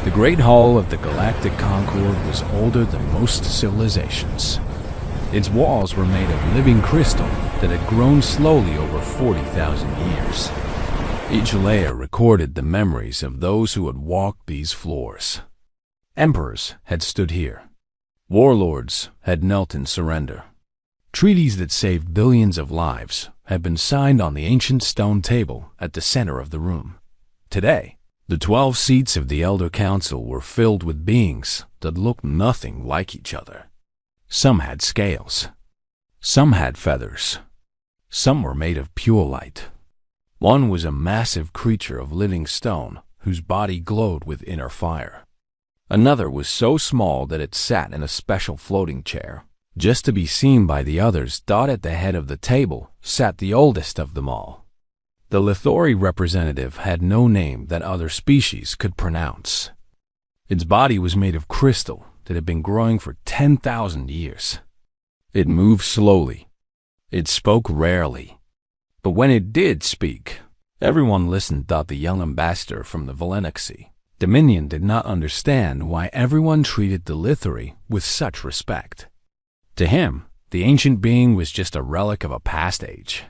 The Great Hall of the Galactic Concord was older than most civilizations. Its walls were made of living crystal that had grown slowly over 40,000 years. Each layer recorded the memories of those who had walked these floors. Emperors had stood here. Warlords had knelt in surrender. Treaties that saved billions of lives had been signed on the ancient stone table at the center of the room. Today, the 12 seats of the Elder Council were filled with beings that looked nothing like each other. Some had scales. Some had feathers. Some were made of pure light. One was a massive creature of living stone whose body glowed with inner fire. Another was so small that it sat in a special floating chair, just to be seen by the others. At the head of the table sat the oldest of them all. The Lithori representative had no name that other species could pronounce. Its body was made of crystal that had been growing for 10,000 years. It moved slowly. It spoke rarely. But when it did speak, everyone listened. The young ambassador from the Galactic Dominion did not understand why everyone treated the Lithori with such respect. To him, the ancient being was just a relic of a past age.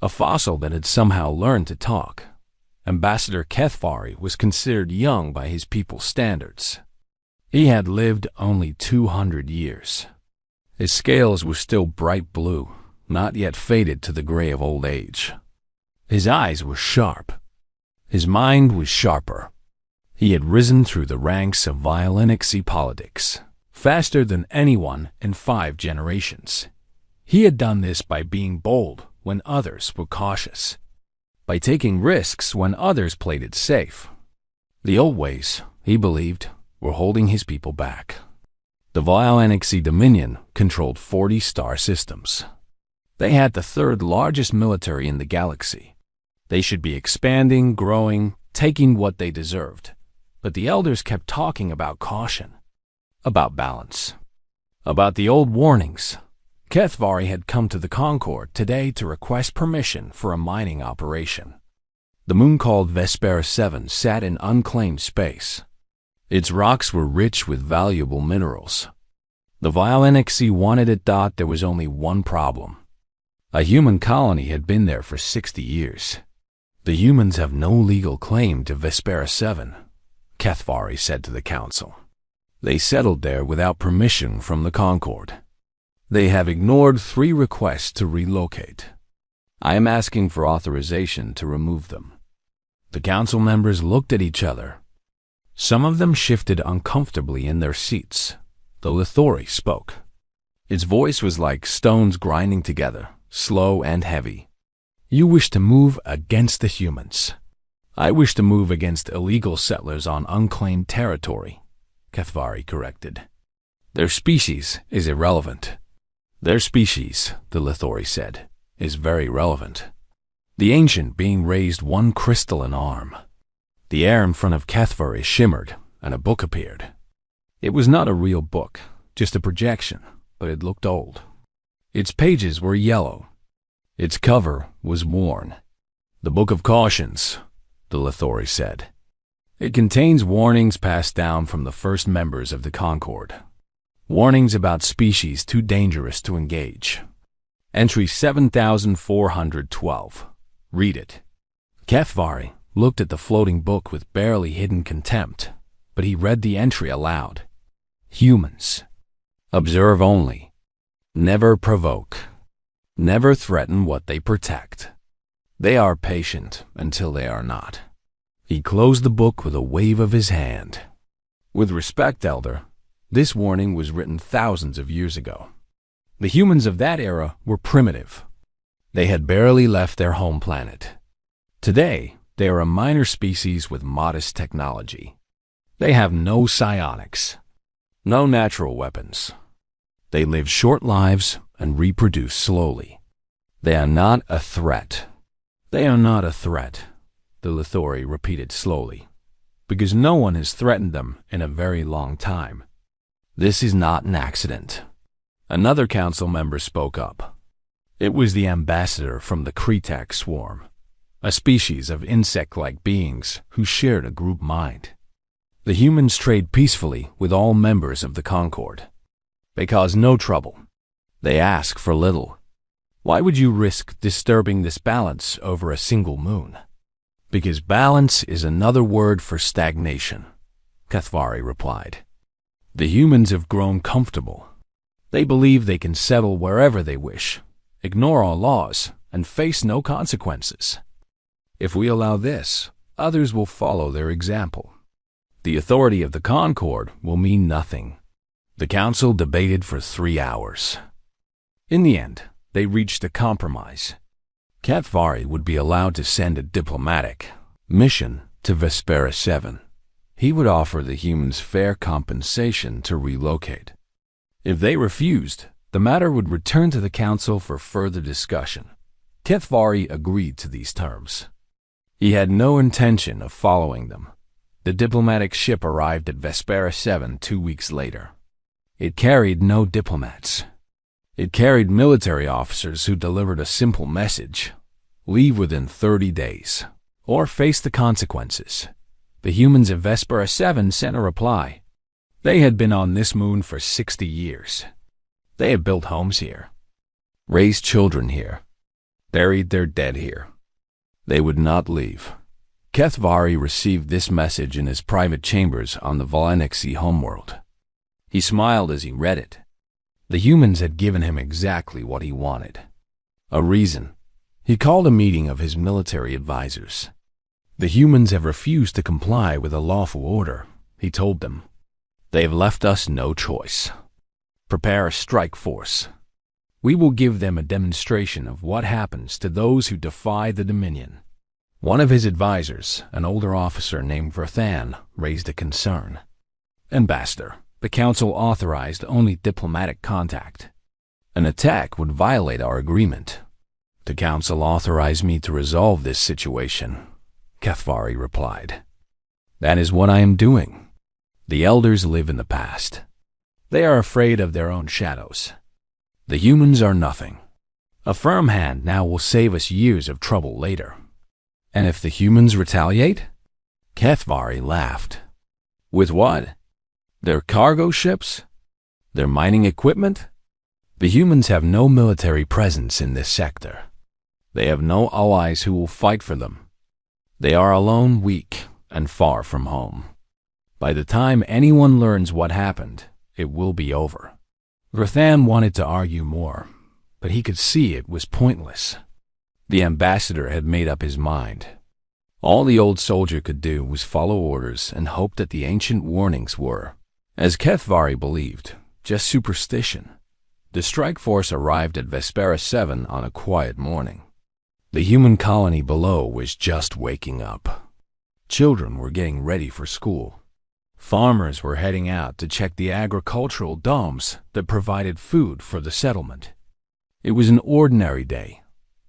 A fossil that had somehow learned to talk. Ambassador HFY was considered young by his people's standards. He had lived only 200 years. His scales were still bright blue, not yet faded to the gray of old age. His eyes were sharp. His mind was sharper. He had risen through the ranks of Galactic politics, faster than anyone in 5 generations. He had done this by being bold when others were cautious, by taking risks when others played it safe. The old ways, he believed, were holding his people back. The Galactic Dominion controlled 40 star systems. They had the 3rd largest military in the galaxy. They should be expanding, growing, taking what they deserved. But the elders kept talking about caution, about balance, about the old warnings. HFY had come to the Concord today to request permission for a mining operation. The moon called Vespera 7 sat in unclaimed space. Its rocks were rich with valuable minerals. The Galactic wanted it. There was only one problem. A human colony had been there for 60 years. The humans have no legal claim to Vespera 7, HFY said to the council. They settled there without permission from the Concord. They have ignored 3 requests to relocate. I am asking for authorization to remove them. The council members looked at each other. Some of them shifted uncomfortably in their seats. The Lithori spoke. Its voice was like stones grinding together, slow and heavy. You wish to move against the humans. I wish to move against illegal settlers on unclaimed territory, HFY corrected. Their species is irrelevant. Their species, the Lithori said, is very relevant. The ancient being raised one crystalline arm. The air in front of HFY shimmered, and a book appeared. It was not a real book, just a projection, but it looked old. Its pages were yellow. Its cover was worn. The Book of Cautions, the Lithori said. It contains warnings passed down from the first members of the Concord. Warnings about species too dangerous to engage. Entry 7412. Read it. HFY looked at the floating book with barely hidden contempt, but he read the entry aloud. Humans. Observe only. Never provoke. Never threaten what they protect. They are patient until they are not. He closed the book with a wave of his hand. With respect, Elder, this warning was written thousands of years ago. The humans of that era were primitive. They had barely left their home planet. Today, they are a minor species with modest technology. They have no psionics, no natural weapons. They live short lives and reproduce slowly. They are not a threat. They are not a threat, the Lithori repeated slowly, because no one has threatened them in a very long time. This is not an accident. Another council member spoke up. It was the ambassador from the Kretak swarm, a species of insect-like beings who shared a group mind. The humans trade peacefully with all members of the Concord. They cause no trouble. They ask for little. Why would you risk disturbing this balance over a single moon? Because balance is another word for stagnation, Cathvari replied. The humans have grown comfortable. They believe they can settle wherever they wish, ignore all laws, and face no consequences. If we allow this, others will follow their example. The authority of the Concord will mean nothing. The council debated for 3 hours. In the end, they reached a compromise. Cathvari would be allowed to send a diplomatic mission to Vespera 7. He would offer the humans fair compensation to relocate. If they refused, the matter would return to the council for further discussion. Cathvari agreed to these terms. He had no intention of following them. The diplomatic ship arrived at Vespera 7 2 weeks later. It carried no diplomats. It carried military officers who delivered a simple message: leave within 30 days, or face the consequences. The humans of Vespera 7 sent a reply. They had been on this moon for 60 years. They had built homes here, raised children here, buried their dead here. They would not leave. Cathvari received this message in his private chambers on the Galactic homeworld. He smiled as he read it. The humans had given him exactly what he wanted. A reason. He called a meeting of his military advisors. The humans have refused to comply with a lawful order, he told them. They have left us no choice. Prepare a strike force. We will give them a demonstration of what happens to those who defy the Dominion. One of his advisors, an older officer named Verthan, raised a concern. Ambassador, the council authorized only diplomatic contact. An attack would violate our agreement. The council authorized me to resolve this situation, Cathvari replied. That is what I am doing. The elders live in the past. They are afraid of their own shadows. The humans are nothing. A firm hand now will save us years of trouble later. And if the humans retaliate? Cathvari laughed. With what? Their cargo ships? Their mining equipment? The humans have no military presence in this sector. They have no allies who will fight for them. They are alone, weak, and far from home. By the time anyone learns what happened, it will be over. Verthan wanted to argue more, but he could see it was pointless. The ambassador had made up his mind. All the old soldier could do was follow orders and hope that the ancient warnings were, as Cathvari believed, just superstition. The strike force arrived at Vespera 7 on a quiet morning. The human colony below was just waking up. Children were getting ready for school. Farmers were heading out to check the agricultural domes that provided food for the settlement. It was an ordinary day.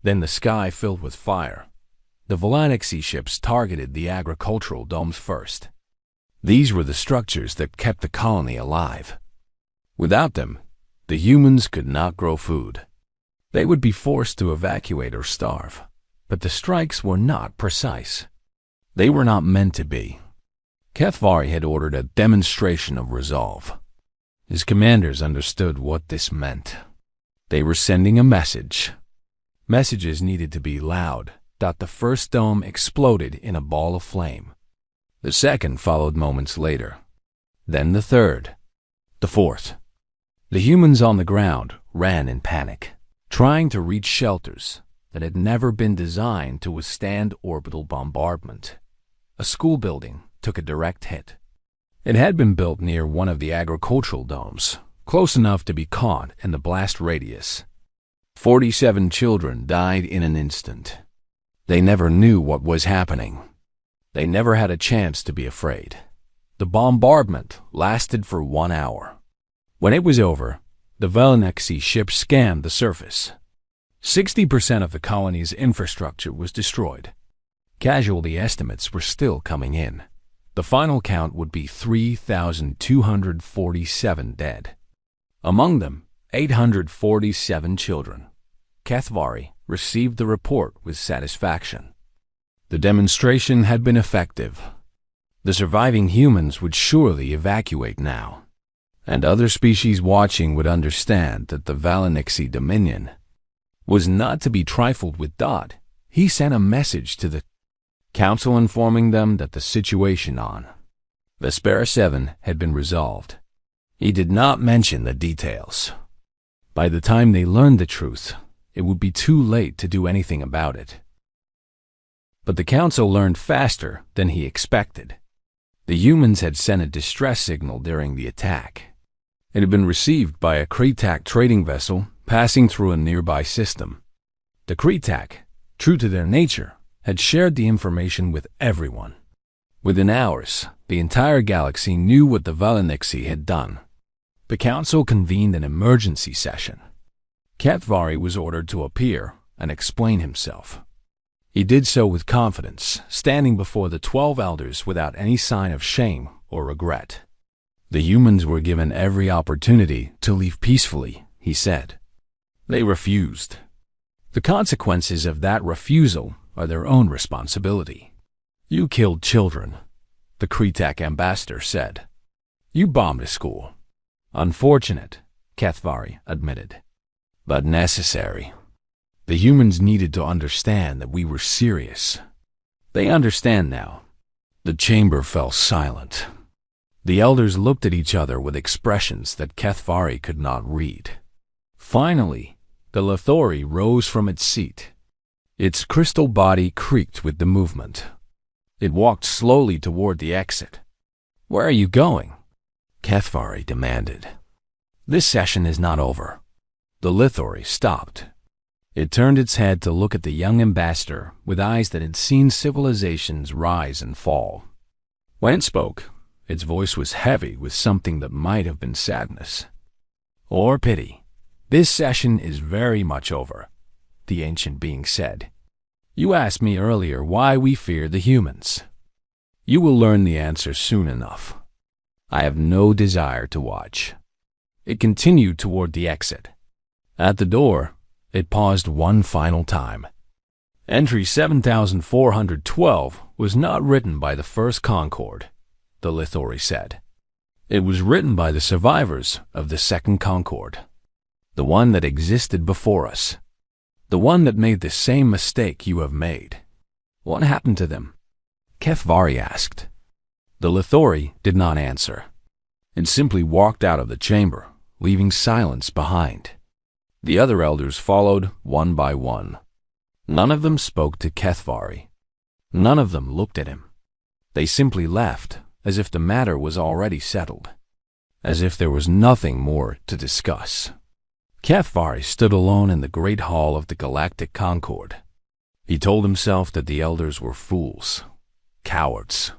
Then the sky filled with fire. The Galactic ships targeted the agricultural domes first. These were the structures that kept the colony alive. Without them, the humans could not grow food. They would be forced to evacuate or starve. But the strikes were not precise. They were not meant to be. Cathvari had ordered a demonstration of resolve. His commanders understood what this meant. They were sending a message. Messages needed to be loud. The first dome exploded in a ball of flame. The second followed moments later. Then the third. The fourth. The humans on the ground ran in panic, trying to reach shelters that had never been designed to withstand orbital bombardment. A school building took a direct hit. It had been built near one of the agricultural domes, close enough to be caught in the blast radius. 47 children died in an instant. They never knew what was happening. They never had a chance to be afraid. The bombardment lasted for 1 hour. When it was over, the Galactic ship scanned the surface. 60% of the colony's infrastructure was destroyed. Casualty estimates were still coming in. The final count would be 3,247 dead. Among them, 847 children. Cathvari received the report with satisfaction. The demonstration had been effective. The surviving humans would surely evacuate now, and other species watching would understand that the Galactic Dominion was not to be trifled with. He sent a message to the council informing them that the situation on Vespera 7 had been resolved. He did not mention the details. By the time they learned the truth, it would be too late to do anything about it. But the council learned faster than he expected. The humans had sent a distress signal during the attack. It had been received by a Kretak trading vessel passing through a nearby system. The Kretak, true to their nature, had shared the information with everyone. Within hours, the entire galaxy knew what the Galactic had done. The council convened an emergency session. HFY was ordered to appear and explain himself. He did so with confidence, standing before the 12 elders without any sign of shame or regret. The humans were given every opportunity to leave peacefully, he said. They refused. The consequences of that refusal are their own responsibility. You killed children, the Kretak ambassador said. You bombed a school. Unfortunate, HFY admitted, but necessary. The humans needed to understand that we were serious. They understand now. The chamber fell silent. The elders looked at each other with expressions that HFY could not read. Finally, the Lithori rose from its seat. Its crystal body creaked with the movement. It walked slowly toward the exit. Where are you going? HFY demanded. This session is not over. The Lithori stopped. It turned its head to look at the young ambassador with eyes that had seen civilizations rise and fall. When it spoke, its voice was heavy with something that might have been sadness or pity. This session is very much over, the ancient being said. You asked me earlier why we fear the humans. You will learn the answer soon enough. I have no desire to watch. It continued toward the exit. At the door, it paused one final time. Entry 7412 was not written by the first Concord, the Lithori said. It was written by the survivors of the second Concord, the one that existed before us, the one that made the same mistake you have made. What happened to them? HFY asked. The Lithori did not answer. It simply walked out of the chamber, leaving silence behind. The other elders followed one by one. None of them spoke to HFY. None of them looked at him. They simply left, as if the matter was already settled, as if there was nothing more to discuss. HFY stood alone in the great hall of the Galactic Concord. He told himself that the elders were fools, cowards,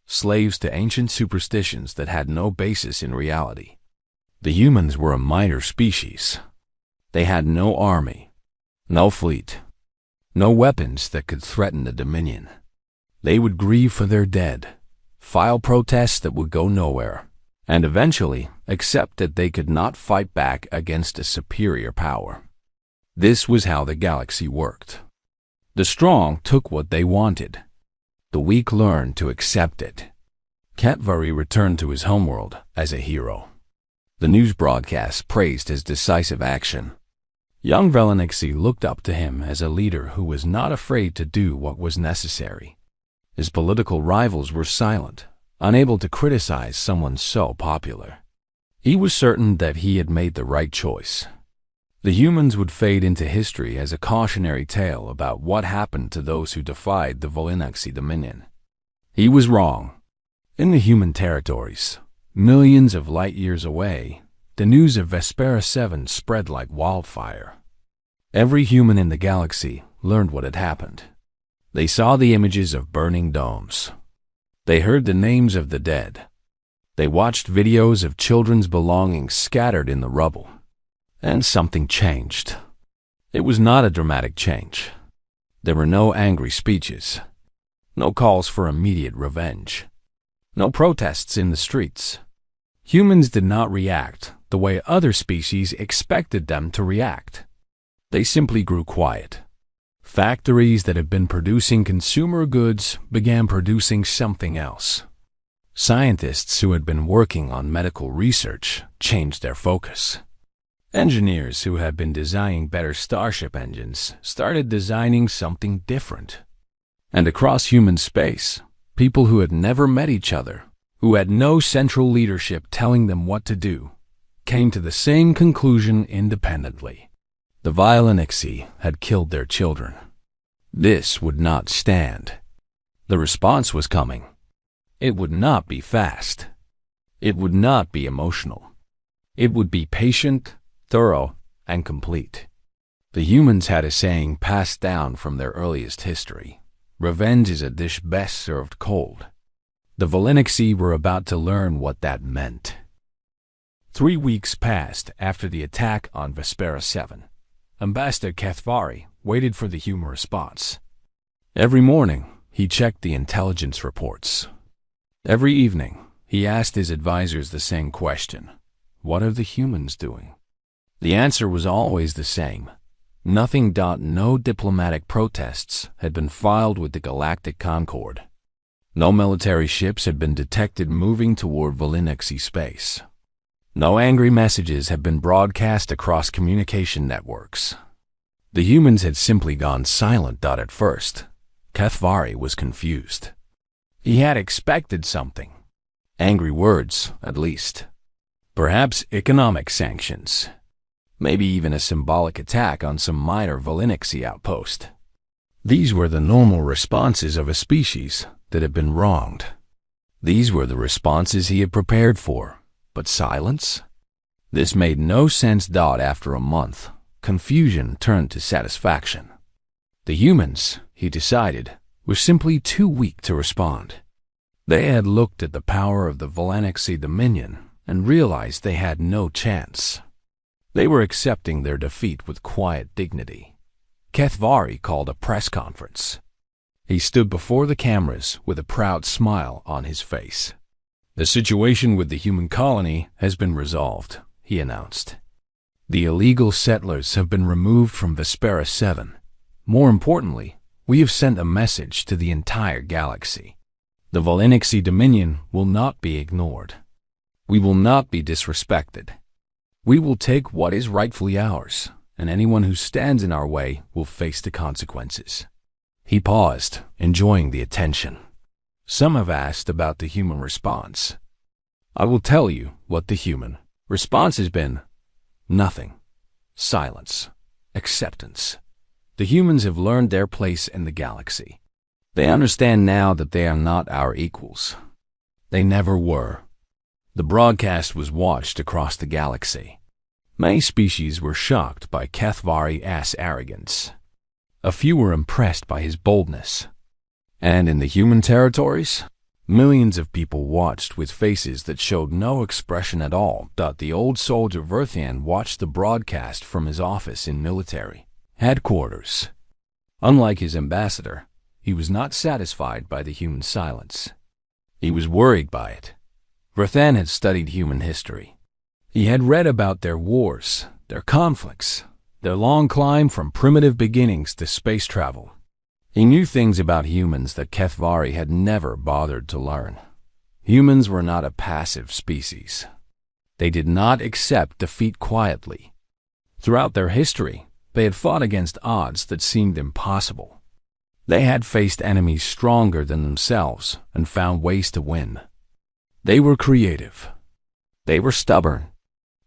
slaves to ancient superstitions that had no basis in reality. The humans were a minor species. They had no army, no fleet, no weapons that could threaten the Dominion. They would grieve for their dead, file protests that would go nowhere, and eventually accept that they could not fight back against a superior power. This was how the galaxy worked. The strong took what they wanted. The weak learned to accept it. HFY returned to his homeworld as a hero. The news broadcast praised his decisive action. Young Galactic looked up to him as a leader who was not afraid to do what was necessary. His political rivals were silent, unable to criticize someone so popular. He was certain that he had made the right choice. The humans would fade into history as a cautionary tale about what happened to those who defied the Galactic Dominion. He was wrong. In the human territories, millions of light years away, the news of Vespera 7 spread like wildfire. Every human in the galaxy learned what had happened. They saw the images of burning domes. They heard the names of the dead. They watched videos of children's belongings scattered in the rubble. And something changed. It was not a dramatic change. There were no angry speeches, no calls for immediate revenge, no protests in the streets. Humans did not react the way other species expected them to react. They simply grew quiet. Factories that had been producing consumer goods began producing something else. Scientists who had been working on medical research changed their focus. Engineers who had been designing better starship engines started designing something different. And across human space, people who had never met each other, who had no central leadership telling them what to do, came to the same conclusion independently. The Violinici had killed their children. This would not stand. The response was coming. It would not be fast. It would not be emotional. It would be patient, thorough, and complete. The humans had a saying passed down from their earliest history: revenge is a dish best served cold. The Violinici were about to learn what that meant. 3 weeks passed after the attack on Vespera 7. Ambassador Cathvari waited for the human response. Every morning, he checked the intelligence reports. Every evening, he asked his advisors the same question: what are the humans doing? The answer was always the same. Nothing. No diplomatic protests had been filed with the Galactic Concord. No military ships had been detected moving toward Violinici space. No angry messages had been broadcast across communication networks. The humans had simply gone silent. At first, Cathvari was confused. He had expected something. Angry words, at least. Perhaps economic sanctions. Maybe even a symbolic attack on some minor Violinici outpost. These were the normal responses of a species that had been wronged. These were the responses he had prepared for. But silence? This made no sense. After a month, confusion turned to satisfaction. The humans, he decided, were simply too weak to respond. They had looked at the power of the Violinici Dominion and realized they had no chance. They were accepting their defeat with quiet dignity. Cathvari called a press conference. He stood before the cameras with a proud smile on his face. The situation with the human colony has been resolved, he announced. The illegal settlers have been removed from Vespera 7. More importantly, we have sent a message to the entire galaxy. The Violinici Dominion will not be ignored. We will not be disrespected. We will take what is rightfully ours, and anyone who stands in our way will face the consequences. He paused, enjoying the attention. Some have asked about the human response. I will tell you what the human response has been. Nothing. Silence. Acceptance. The humans have learned their place in the galaxy. They understand now that they are not our equals. They never were. The broadcast was watched across the galaxy. Many species were shocked by Cathvari-ass arrogance. A few were impressed by his boldness. And in the human territories, millions of people watched with faces that showed no expression at all. The old soldier Verthian watched the broadcast from his office in military headquarters. Unlike his ambassador, he was not satisfied by the human silence. He was worried by it. Verthan had studied human history. He had read about their wars, their conflicts, their long climb from primitive beginnings to space travel. He knew things about humans that Cathvari had never bothered to learn. Humans were not a passive species. They did not accept defeat quietly. Throughout their history, they had fought against odds that seemed impossible. They had faced enemies stronger than themselves and found ways to win. They were creative. They were stubborn.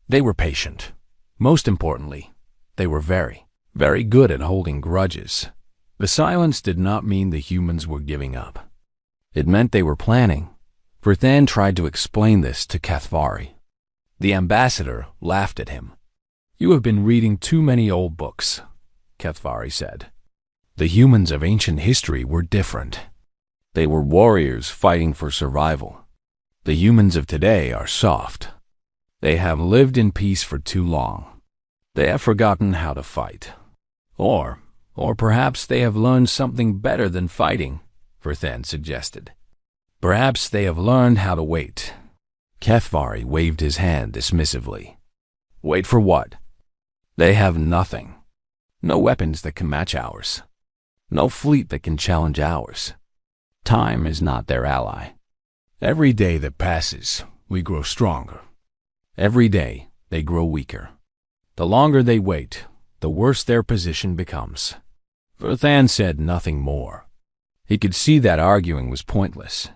They were patient. Most importantly, they were very, very good at holding grudges. The silence did not mean the humans were giving up. It meant they were planning. Verthan tried to explain this to Cathvari. The ambassador laughed at him. You have been reading too many old books, Cathvari said. The humans of ancient history were different. They were warriors fighting for survival. The humans of today are soft. They have lived in peace for too long. They have forgotten how to fight. Or perhaps they have learned something better than fighting, Verthan suggested. Perhaps they have learned how to wait. Cathvari waved his hand dismissively. Wait for what? They have nothing. No weapons that can match ours. No fleet that can challenge ours. Time is not their ally. Every day that passes, we grow stronger. Every day, they grow weaker. The longer they wait, the worse their position becomes. Verthan said nothing more. He could see that arguing was pointless.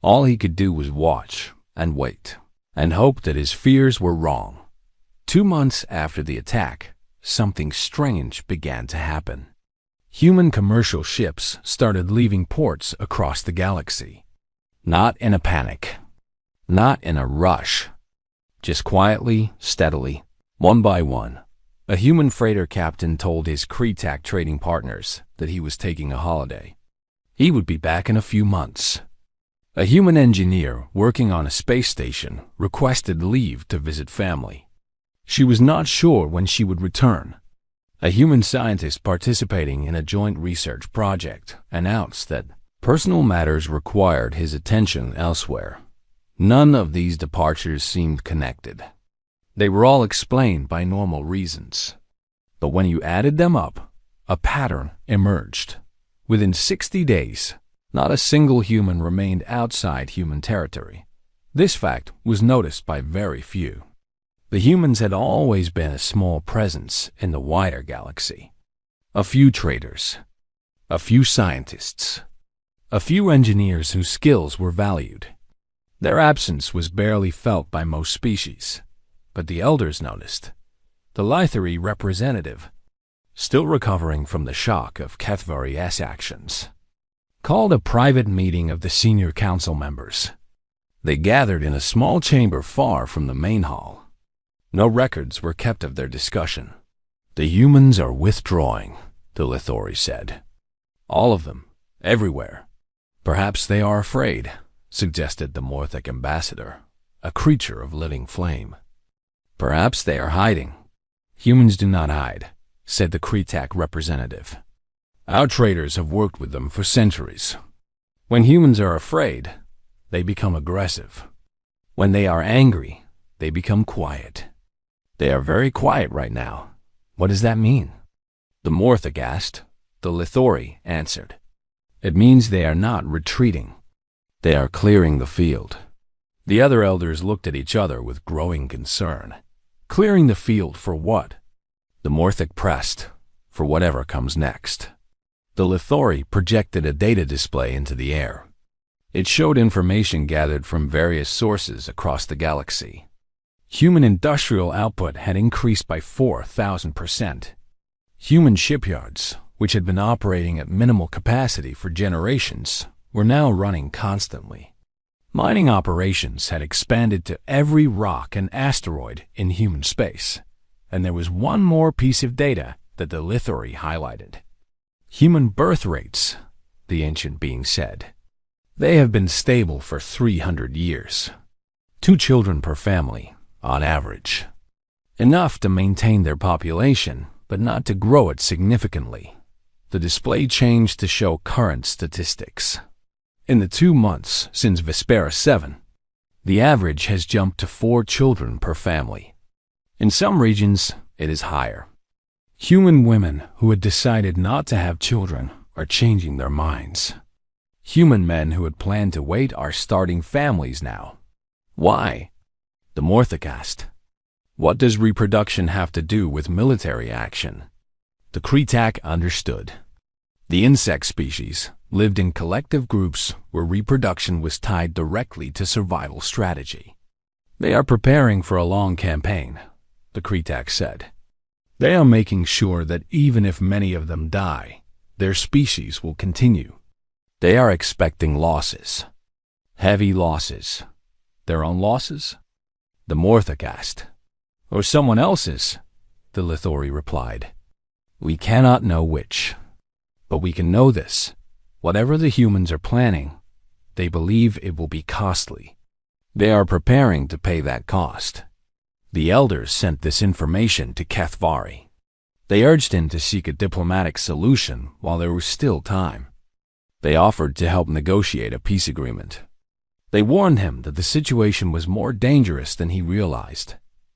All he could do was watch and wait and hope that his fears were wrong. 2 months after the attack, something strange began to happen. Human commercial ships started leaving ports across the galaxy. Not in a panic, not in a rush, just quietly, steadily, one by one. A human freighter captain told his Kretak trading partners that he was taking a holiday. He would be back in a few months. A human engineer working on a space station requested leave to visit family. She was not sure when she would return. A human scientist participating in a joint research project announced that personal matters required his attention elsewhere. None of these departures seemed connected. They were all explained by normal reasons. But when you added them up, a pattern emerged. Within 60 days, not a single human remained outside human territory. This fact was noticed by very few. The humans had always been a small presence in the wider galaxy. A few traders, a few scientists, a few engineers whose skills were valued. Their absence was barely felt by most species, but the elders noticed. The Lythari representative, still recovering from the shock of HFY's actions, called a private meeting of the senior council members. They gathered in a small chamber far from the main hall. No records were kept of their discussion. The humans are withdrawing, the Lythari said. All of them, everywhere. Perhaps they are afraid, suggested the Morthic ambassador, a creature of living flame. Perhaps they are hiding. Humans do not hide, said the Kretak representative. Our traders have worked with them for centuries. When humans are afraid, they become aggressive. When they are angry, they become quiet. They are very quiet right now. What does that mean? The Morthic asked. The Lythari answered. It means they are not retreating. They are clearing the field. The other elders looked at each other with growing concern. Clearing the field for what? The Morthic pressed. For whatever comes next. The Lythari projected a data display into the air. It showed information gathered from various sources across the galaxy. Human industrial output had increased by 4,000%. Human shipyards, which had been operating at minimal capacity for generations, were now running constantly. Mining operations had expanded to every rock and asteroid in human space, and there was one more piece of data that the Lythari highlighted. Human birth rates, the ancient being said. They have been stable for 300 years. 2 children per family, on average. Enough to maintain their population, but not to grow it significantly. The display changed to show current statistics. In the 2 months since Vespera 7, the average has jumped to 4 children per family. In some regions, it is higher. Human women who had decided not to have children are changing their minds. Human men who had planned to wait are starting families now. Why? The Morthic asked. What does reproduction have to do with military action? The Kretak understood. The insect species lived in collective groups where reproduction was tied directly to survival strategy. They are preparing for a long campaign, the Kretak said. They are making sure that even if many of them die, their species will continue. They are expecting losses. Heavy losses. Their own losses? The Morthic asked. Or someone else's, the Lythari replied. We cannot know which. But we can know this. Whatever the humans are planning, they believe it will be costly. They are preparing to pay that cost. The elders sent this information to HFY. They urged him to seek a diplomatic solution while there was still time. They offered to help negotiate a peace agreement. They warned him that the situation was more dangerous than he realized.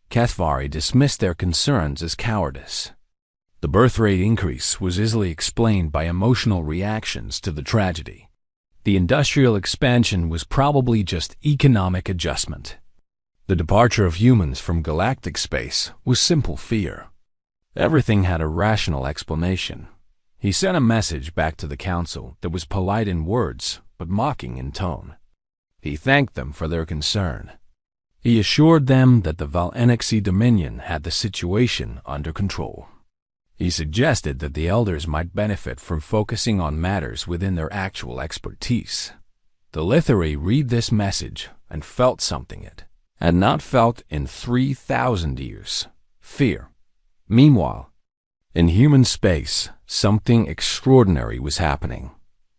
HFY dismissed their concerns as cowardice. The birth rate increase was easily explained by emotional reactions to the tragedy. The industrial expansion was probably just economic adjustment. The departure of humans from galactic space was simple fear. Everything had a rational explanation. He sent a message back to the council that was polite in words but mocking in tone. He thanked them for their concern. He assured them that the Valenici Dominion had the situation under control. He suggested that the elders might benefit from focusing on matters within their actual expertise. The Lithari read this message and felt something it had not felt in 3,000 years: fear. Meanwhile, in human space, something extraordinary was happening.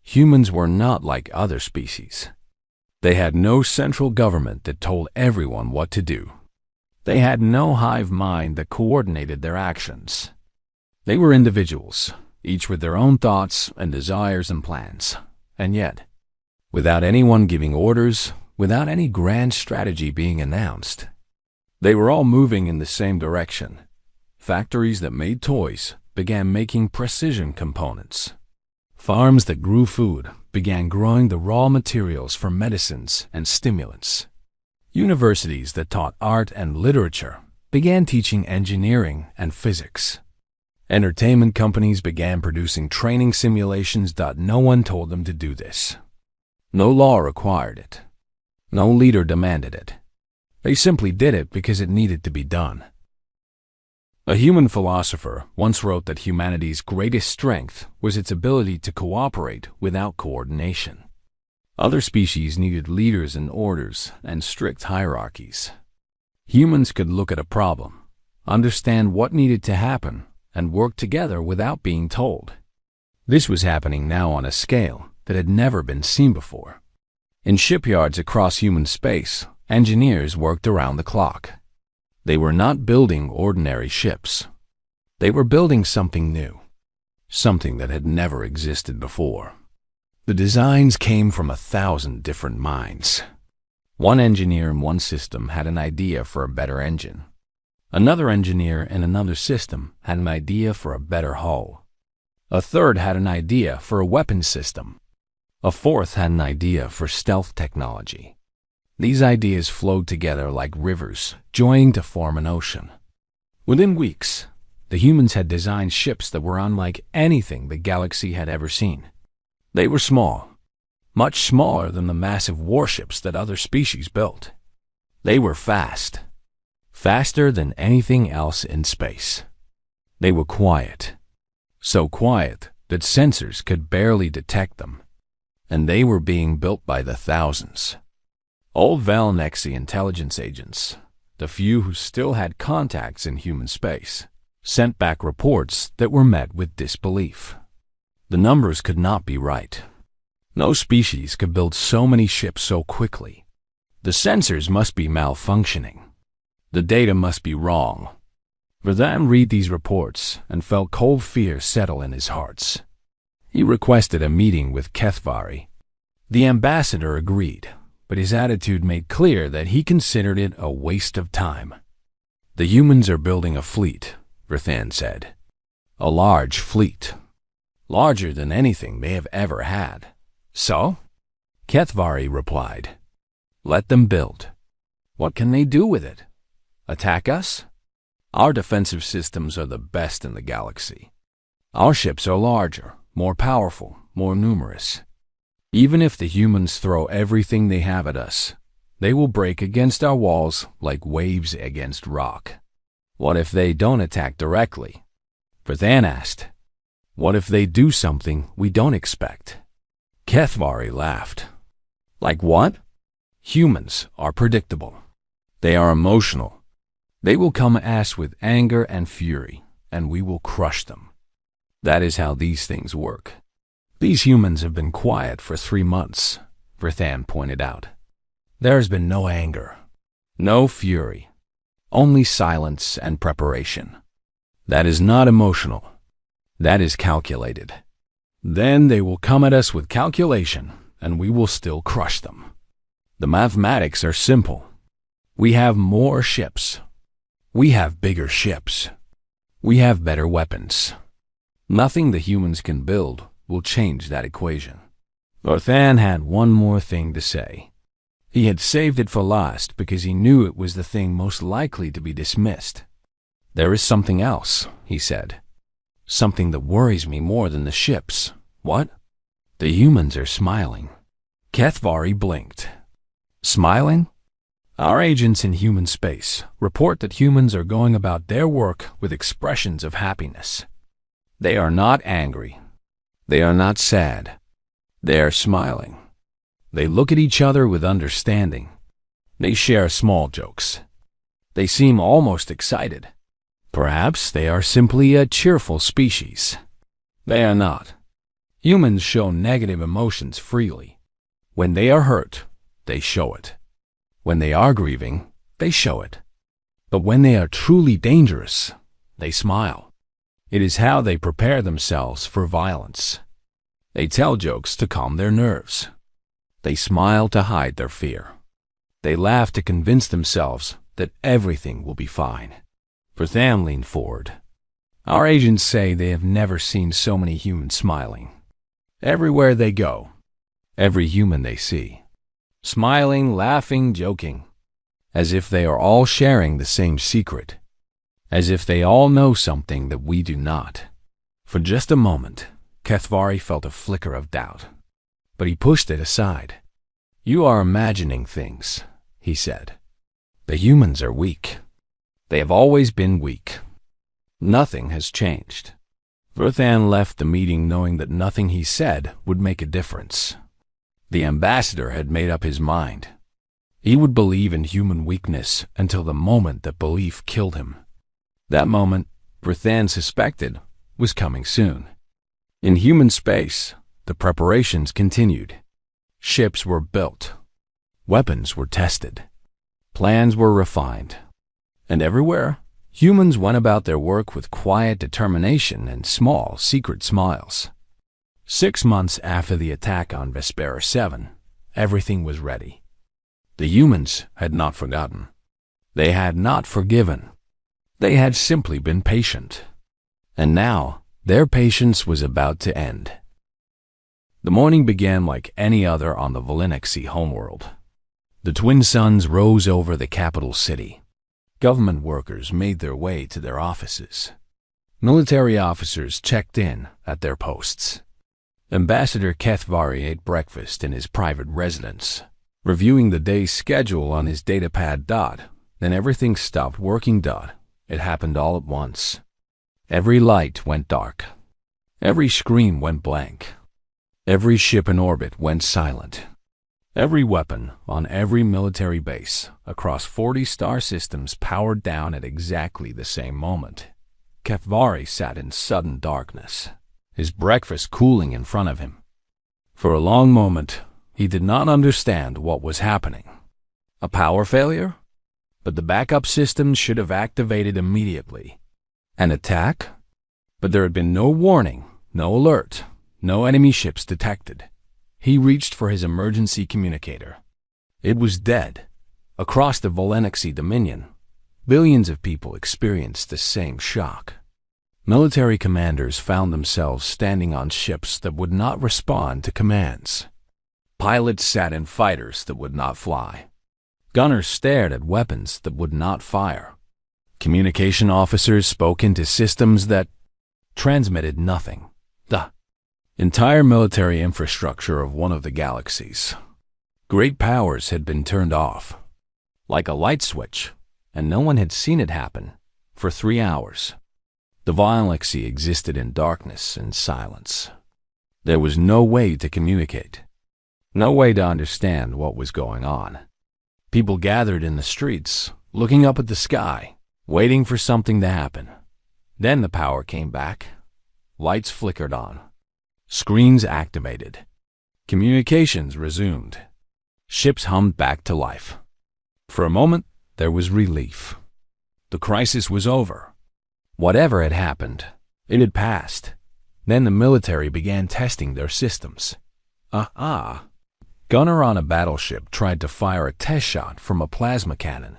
Humans were not like other species. They had no central government that told everyone what to do. They had no hive mind that coordinated their actions. They were individuals, each with their own thoughts and desires and plans. And yet, without anyone giving orders, without any grand strategy being announced, they were all moving in the same direction. Factories that made toys began making precision components. Farms that grew food began growing the raw materials for medicines and stimulants. Universities that taught art and literature began teaching engineering and physics. Entertainment companies began producing training simulations that no one told them to do this. No law required it. No leader demanded it. They simply did it because it needed to be done. A human philosopher once wrote that humanity's greatest strength was its ability to cooperate without coordination. Other species needed leaders and orders and strict hierarchies. Humans could look at a problem, understand what needed to happen, and work together without being told. This was happening now on a scale that had never been seen before. In shipyards across human space, engineers worked around the clock. They were not building ordinary ships. They were building something new, something that had never existed before. The designs came from 1,000 different minds. One engineer in one system had an idea for a better engine. Another engineer in another system had an idea for a better hull. A third had an idea for a weapons system. A fourth had an idea for stealth technology. These ideas flowed together like rivers, joining to form an ocean. Within weeks, the humans had designed ships that were unlike anything the galaxy had ever seen. They were small, much smaller than the massive warships that other species built. They were fast. Faster than anything else in space. They were quiet. So quiet that sensors could barely detect them. And they were being built by the thousands. Old Valenici intelligence agents, the few who still had contacts in human space, sent back reports that were met with disbelief. The numbers could not be right. No species could build so many ships so quickly. The sensors must be malfunctioning. The data must be wrong. Verdun read these reports and felt cold fear settle in his heart. He requested a meeting with Kethvari. The ambassador agreed, but his attitude made clear that he considered it a waste of time. The humans are building a fleet, Verdun said. A large fleet. Larger than anything they have ever had. So? Kethvari replied. Let them build. What can they do with it? Attack us? Our defensive systems are the best in the galaxy. Our ships are larger, more powerful, more numerous. Even if the humans throw everything they have at us, they will break against our walls like waves against rock. What if they don't attack directly? Verdun asked. What if they do something we don't expect? Kethvari laughed. Like what? Humans are predictable. They are emotional. They will come at us with anger and fury, and we will crush them. That is how these things work. These humans have been quiet for 3 months, Verdun pointed out. There has been no anger, no fury, only silence and preparation. That is not emotional. That is calculated. Then they will come at us with calculation, and we will still crush them. The mathematics are simple. We have more ships. We have bigger ships. We have better weapons. Nothing the humans can build will change that equation. Ruthann had one more thing to say. He had saved it for last because he knew it was the thing most likely to be dismissed. "There is something else," he said. "Something that worries me more than the ships." "What?" "The humans are smiling." Kethvari blinked. "Smiling?" "Our agents in human space report that humans are going about their work with expressions of happiness. They are not angry. They are not sad. They are smiling. They look at each other with understanding. They share small jokes. They seem almost excited. Perhaps they are simply a cheerful species. They are not. Humans show negative emotions freely. When they are hurt, they show it. When they are grieving, they show it. But when they are truly dangerous, they smile. It is how they prepare themselves for violence. They tell jokes to calm their nerves. They smile to hide their fear. They laugh to convince themselves that everything will be fine." Ruthann leaned forward. "Our agents say they have never seen so many humans smiling. Everywhere they go, every human they see, smiling, laughing, joking, as if they are all sharing the same secret, as if they all know something that we do not." For just a moment, Kethvari felt a flicker of doubt, but he pushed it aside. "You are imagining things," he said. "The humans are weak. They have always been weak. Nothing has changed." Ruthann left the meeting knowing that nothing he said would make a difference. The ambassador had made up his mind. He would believe in human weakness until the moment that belief killed him. That moment, Ruthann suspected, was coming soon. In human space, the preparations continued. Ships were built. Weapons were tested. Plans were refined. And everywhere, humans went about their work with quiet determination and small, secret smiles. 6 months after the attack on Vespera 7, everything was ready. The humans had not forgotten. They had not forgiven. They had simply been patient. And now, their patience was about to end. The morning began like any other on the Valinexi homeworld. The twin suns rose over the capital city. Government workers made their way to their offices. Military officers checked in at their posts. Ambassador Kethvari ate breakfast in his private residence, reviewing the day's schedule on his datapad. Then everything stopped working. It happened all at once. Every light went dark. Every screen went blank. Every ship in orbit went silent. Every weapon on every military base across 40 star systems powered down at exactly the same moment. Kethvari sat in sudden darkness, his breakfast cooling in front of him. For a long moment, he did not understand what was happening. A power failure? But the backup systems should have activated immediately. An attack? But there had been no warning, no alert, no enemy ships detected. He reached for his emergency communicator. It was dead. Across the Valinexi Dominion, billions of people experienced the same shock. Military commanders found themselves standing on ships that would not respond to commands. Pilots sat in fighters that would not fly. Gunners stared at weapons that would not fire. Communication officers spoke into systems that transmitted nothing. The entire military infrastructure of one of the galaxies. Great powers had been turned off, like a light switch, and no one had seen it happen for 3 hours. The Valinexi existed in darkness and silence. There was no way to communicate, no way to understand what was going on. People gathered in the streets, looking up at the sky, waiting for something to happen. Then the power came back. Lights flickered on. Screens activated. Communications resumed. Ships hummed back to life. For a moment, there was relief. The crisis was over. Whatever had happened, it had passed. Then the military began testing their systems. Gunner on a battleship tried to fire a test shot from a plasma cannon.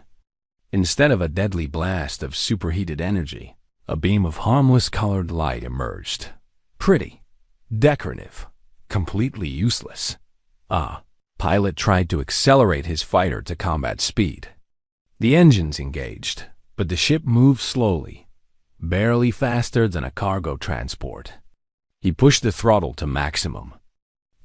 Instead of a deadly blast of superheated energy, a beam of harmless colored light emerged. Pretty, decorative, completely useless. Pilot tried to accelerate his fighter to combat speed. The engines engaged, but the ship moved slowly, barely faster than a cargo transport. He pushed the throttle to maximum.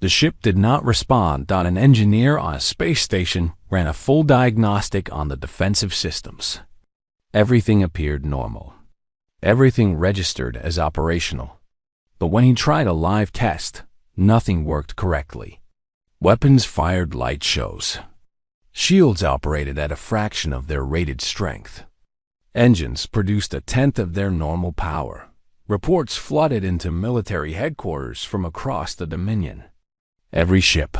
The ship did not respond. An engineer on a space station ran a full diagnostic on the defensive systems. Everything appeared normal. Everything registered as operational. But when he tried a live test, nothing worked correctly. Weapons fired light shows. Shields operated at a fraction of their rated strength. Engines produced a tenth of their normal power. Reports flooded into military headquarters from across the Dominion. Every ship,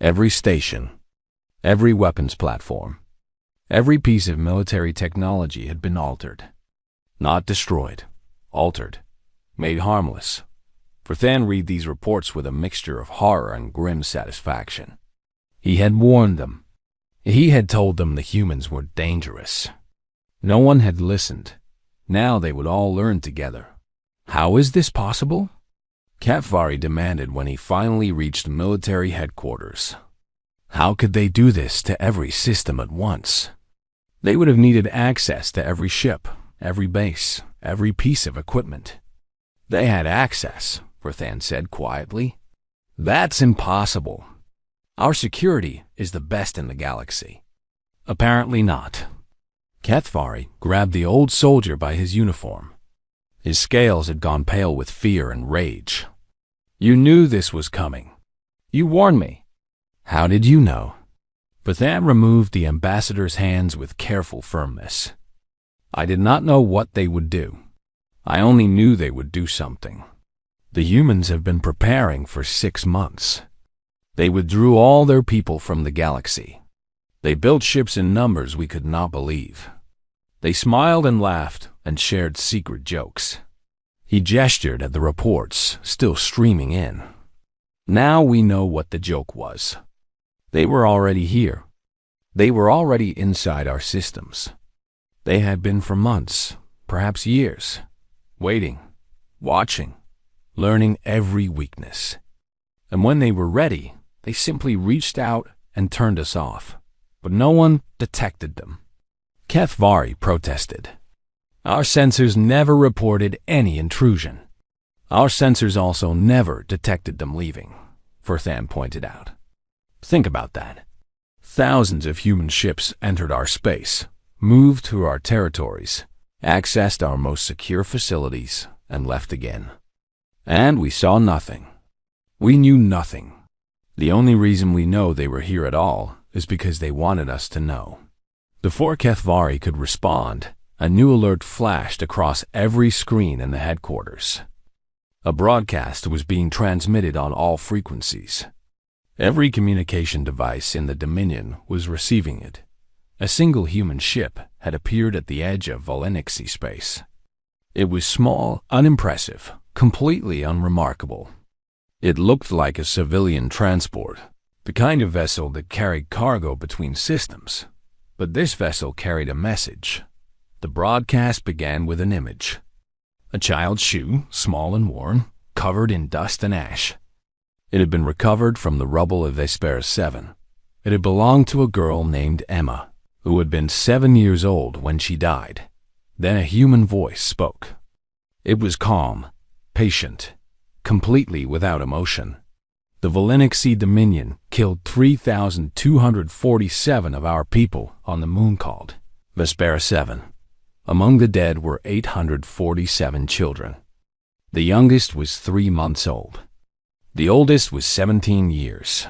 every station, every weapons platform, every piece of military technology had been altered. Not destroyed, altered, made harmless. Frathan read these reports with a mixture of horror and grim satisfaction. He had warned them. He had told them the humans were dangerous. No one had listened. Now they would all learn together. How is this possible? Katvari demanded when he finally reached military headquarters. How could they do this to every system at once? They would have needed access to every ship, every base, every piece of equipment. They had access, Frathan said quietly. That's impossible. Our security is the best in the galaxy. Apparently not. Katvari grabbed the old soldier by his uniform. His scales had gone pale with fear and rage. You knew this was coming. You warned me. How did you know? Frathan removed the ambassador's hands with careful firmness. I did not know what they would do. I only knew they would do something. The humans have been preparing for 6 months. They withdrew all their people from the galaxy. They built ships in numbers we could not believe. They smiled and laughed and shared secret jokes. He gestured at the reports still streaming in. Now we know what the joke was. They were already here. They were already inside our systems. They had been for months, perhaps years, waiting, watching, learning every weakness. And when they were ready, they simply reached out and turned us off. But no one detected them. Katvari protested. Our sensors never reported any intrusion. Our sensors also never detected them leaving, Frathan pointed out. Think about that. Thousands of human ships entered our space, moved through our territories, accessed our most secure facilities, and left again. And we saw nothing. We knew nothing. The only reason we know they were here at all is because they wanted us to know. Before Katvari could respond, a new alert flashed across every screen in the headquarters. A broadcast was being transmitted on all frequencies. Every communication device in the Dominion was receiving it. A single human ship had appeared at the edge of Volenicsy space. It was small, unimpressive, completely unremarkable. It looked like a civilian transport, the kind of vessel that carried cargo between systems. But this vessel carried a message. The broadcast began with an image. A child's shoe, small and worn, covered in dust and ash. It had been recovered from the rubble of Vespera 7. It had belonged to a girl named Emma, who had been 7 years old when she died. Then a human voice spoke. It was calm, patient, completely without emotion. The Volenicsy Dominion killed 3,247 of our people on the moon called Vespera 7. Among the dead were 847 children. The youngest was 3 months old. The oldest was 17 years.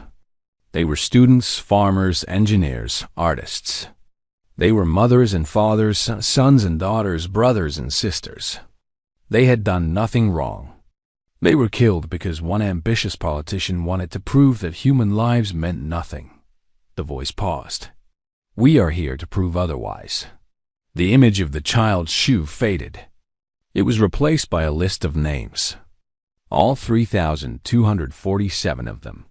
They were students, farmers, engineers, artists. They were mothers and fathers, sons and daughters, brothers and sisters. They had done nothing wrong. They were killed because one ambitious politician wanted to prove that human lives meant nothing. The voice paused. We are here to prove otherwise. The image of the child's shoe faded. It was replaced by a list of names. All 3,247 of them.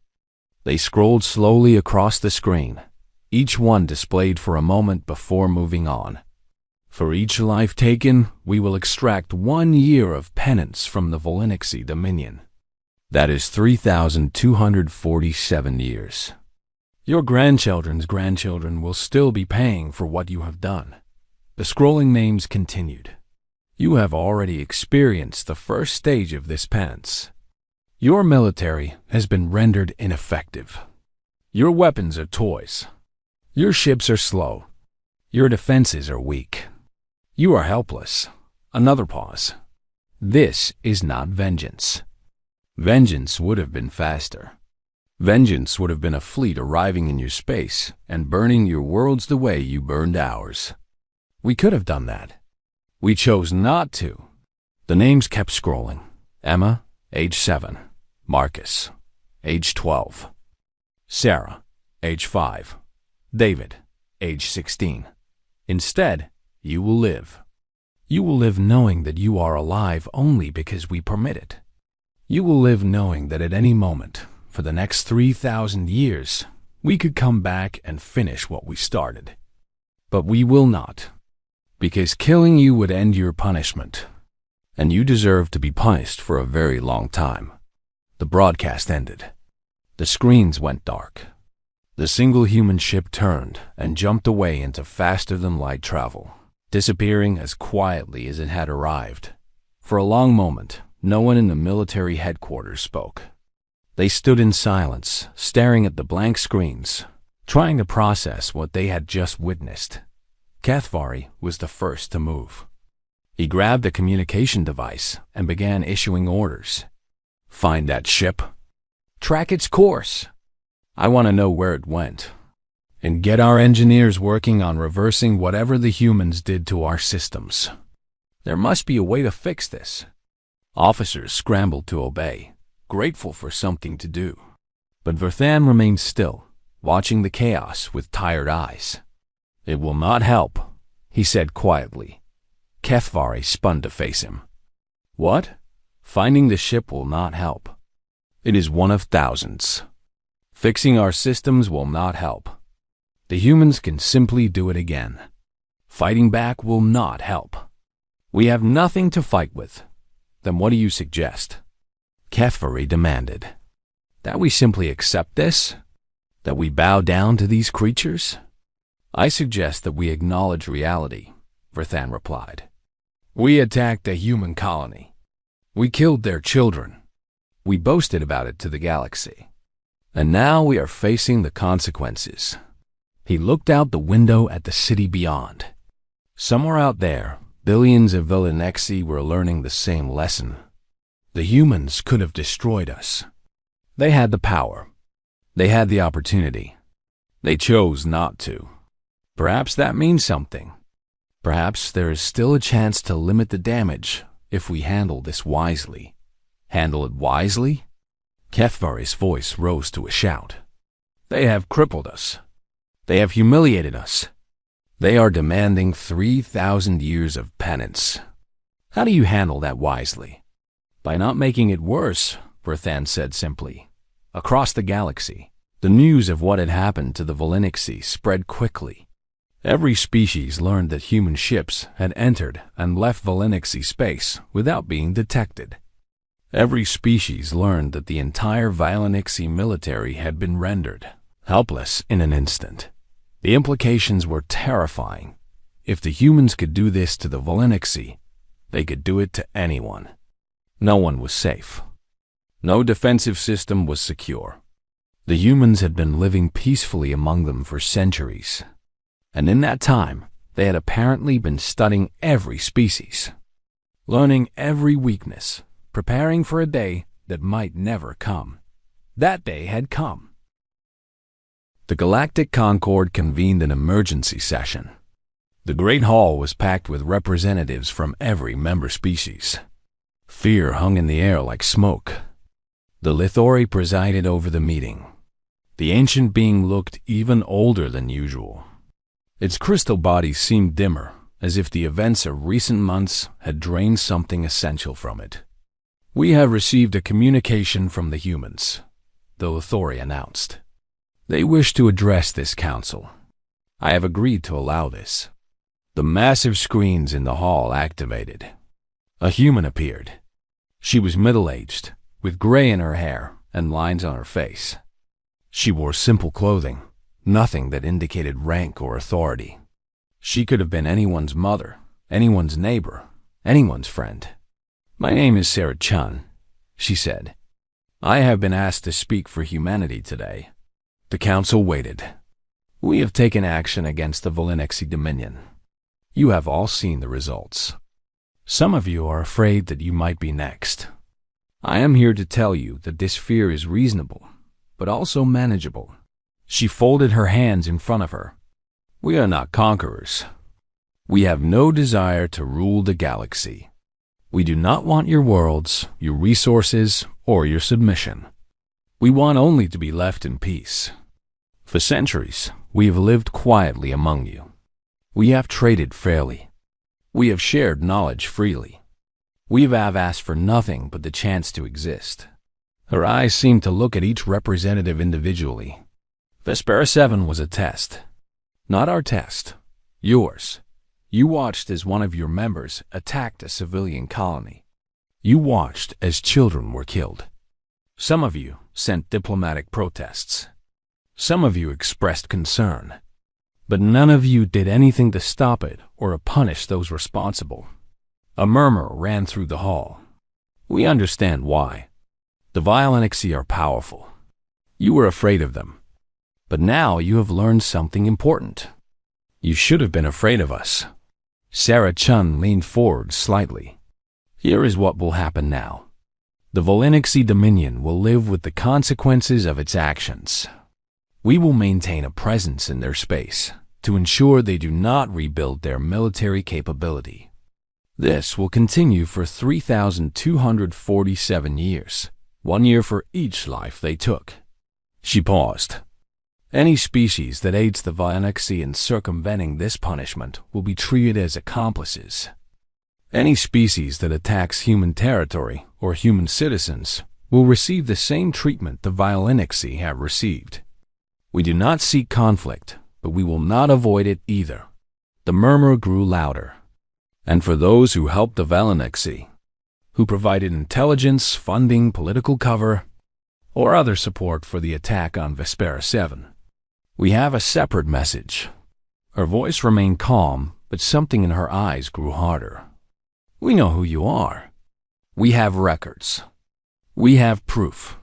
They scrolled slowly across the screen, each one displayed for a moment before moving on. For each life taken, we will extract 1 year of penance from the Volenicsy Dominion. That is 3,247 years. Your grandchildren's grandchildren will still be paying for what you have done. The scrolling names continued. You have already experienced the first stage of this penance. Your military has been rendered ineffective. Your weapons are toys. Your ships are slow. Your defenses are weak. You are helpless. Another pause. This is not vengeance. Vengeance would have been faster. Vengeance would have been a fleet arriving in your space and burning your worlds the way you burned ours. We could have done that. We chose not to. The names kept scrolling. Emma, age 7. Marcus, age 12. Sarah, age 5. David, age 16. Instead, you will live. You will live knowing that you are alive only because we permit it. You will live knowing that at any moment, for the next 3,000 years, we could come back and finish what we started. But we will not, because killing you would end your punishment, and you deserve to be punished for a very long time. The broadcast ended. The screens went dark. The single human ship turned and jumped away into faster-than-light travel, disappearing as quietly as it had arrived. For a long moment, no one in the military headquarters spoke. They stood in silence, staring at the blank screens, trying to process what they had just witnessed. Cathvari was the first to move. He grabbed a communication device and began issuing orders. Find that ship. Track its course. I want to know where it went. And get our engineers working on reversing whatever the humans did to our systems. There must be a way to fix this. Officers scrambled to obey, grateful for something to do. But Verthan remained still, watching the chaos with tired eyes. It will not help, he said quietly. Cathvari spun to face him. What? Finding the ship will not help. It is one of thousands. Fixing our systems will not help. The humans can simply do it again. Fighting back will not help. We have nothing to fight with. Then what do you suggest? Cathvari demanded. That we simply accept this? That we bow down to these creatures? I suggest that we acknowledge reality, Verthan replied. We attacked a human colony. We killed their children. We boasted about it to the galaxy. And now we are facing the consequences. He looked out the window at the city beyond. Somewhere out there, billions of Villanexi were learning the same lesson. The humans could have destroyed us. They had the power. They had the opportunity. They chose not to. Perhaps that means something. Perhaps there is still a chance to limit the damage if we handle this wisely. Handle it wisely? Cathvari's voice rose to a shout. They have crippled us. They have humiliated us. They are demanding 3,000 years of penance. How do you handle that wisely? By not making it worse, Verthan said simply. Across the galaxy, the news of what had happened to the Villanexi spread quickly. Every species learned that human ships had entered and left Villanexi space without being detected. Every species learned that the entire Villanexi military had been rendered helpless in an instant. The implications were terrifying. If the humans could do this to the Villanexi, they could do it to anyone. No one was safe. No defensive system was secure. The humans had been living peacefully among them for centuries. And in that time, they had apparently been studying every species, learning every weakness, preparing for a day that might never come. That day had come. The Galactic Concord convened an emergency session. The Great Hall was packed with representatives from every member species. Fear hung in the air like smoke. The Lithori presided over the meeting. The ancient being looked even older than usual. Its crystal body seemed dimmer, as if the events of recent months had drained something essential from it. We have received a communication from the humans, the Lithori announced. They wish to address this council. I have agreed to allow this. The massive screens in the hall activated. A human appeared. She was middle-aged, with gray in her hair and lines on her face. She wore simple clothing, nothing that indicated rank or authority. She could have been anyone's mother, anyone's neighbor, anyone's friend. "My name is Sarah Chun," she said. "I have been asked to speak for humanity today." The council waited. "We have taken action against the Galactic Dominion. You have all seen the results. Some of you are afraid that you might be next. I am here to tell you that this fear is reasonable, but also manageable." She folded her hands in front of her. "We are not conquerors. We have no desire to rule the galaxy. We do not want your worlds, your resources, or your submission. We want only to be left in peace. For centuries, we have lived quietly among you. We have traded fairly. We have shared knowledge freely. We have asked for nothing but the chance to exist." Her eyes seemed to look at each representative individually. Vespera 7 was a test. Not our test. Yours. You watched as one of your members attacked a civilian colony. You watched as children were killed. Some of you sent diplomatic protests. Some of you expressed concern. But none of you did anything to stop it or to punish those responsible. A murmur ran through the hall. "We understand why. The Galactic are powerful. You were afraid of them. But now you have learned something important. You should have been afraid of us." Sarah Chun leaned forward slightly. "Here is what will happen now. The Galactic Dominion will live with the consequences of its actions. We will maintain a presence in their space to ensure they do not rebuild their military capability. This will continue for 3,247 years, 1 year for each life they took." She paused. "Any species that aids the Galactic in circumventing this punishment will be treated as accomplices. Any species that attacks human territory or human citizens will receive the same treatment the Galactic have received. We do not seek conflict, but we will not avoid it either." The murmur grew louder. "And for those who helped the Galactic, who provided intelligence, funding, political cover, or other support for the attack on Vespera 7, we have a separate message." Her voice remained calm, but something in her eyes grew harder. "We know who you are. We have records. We have proof.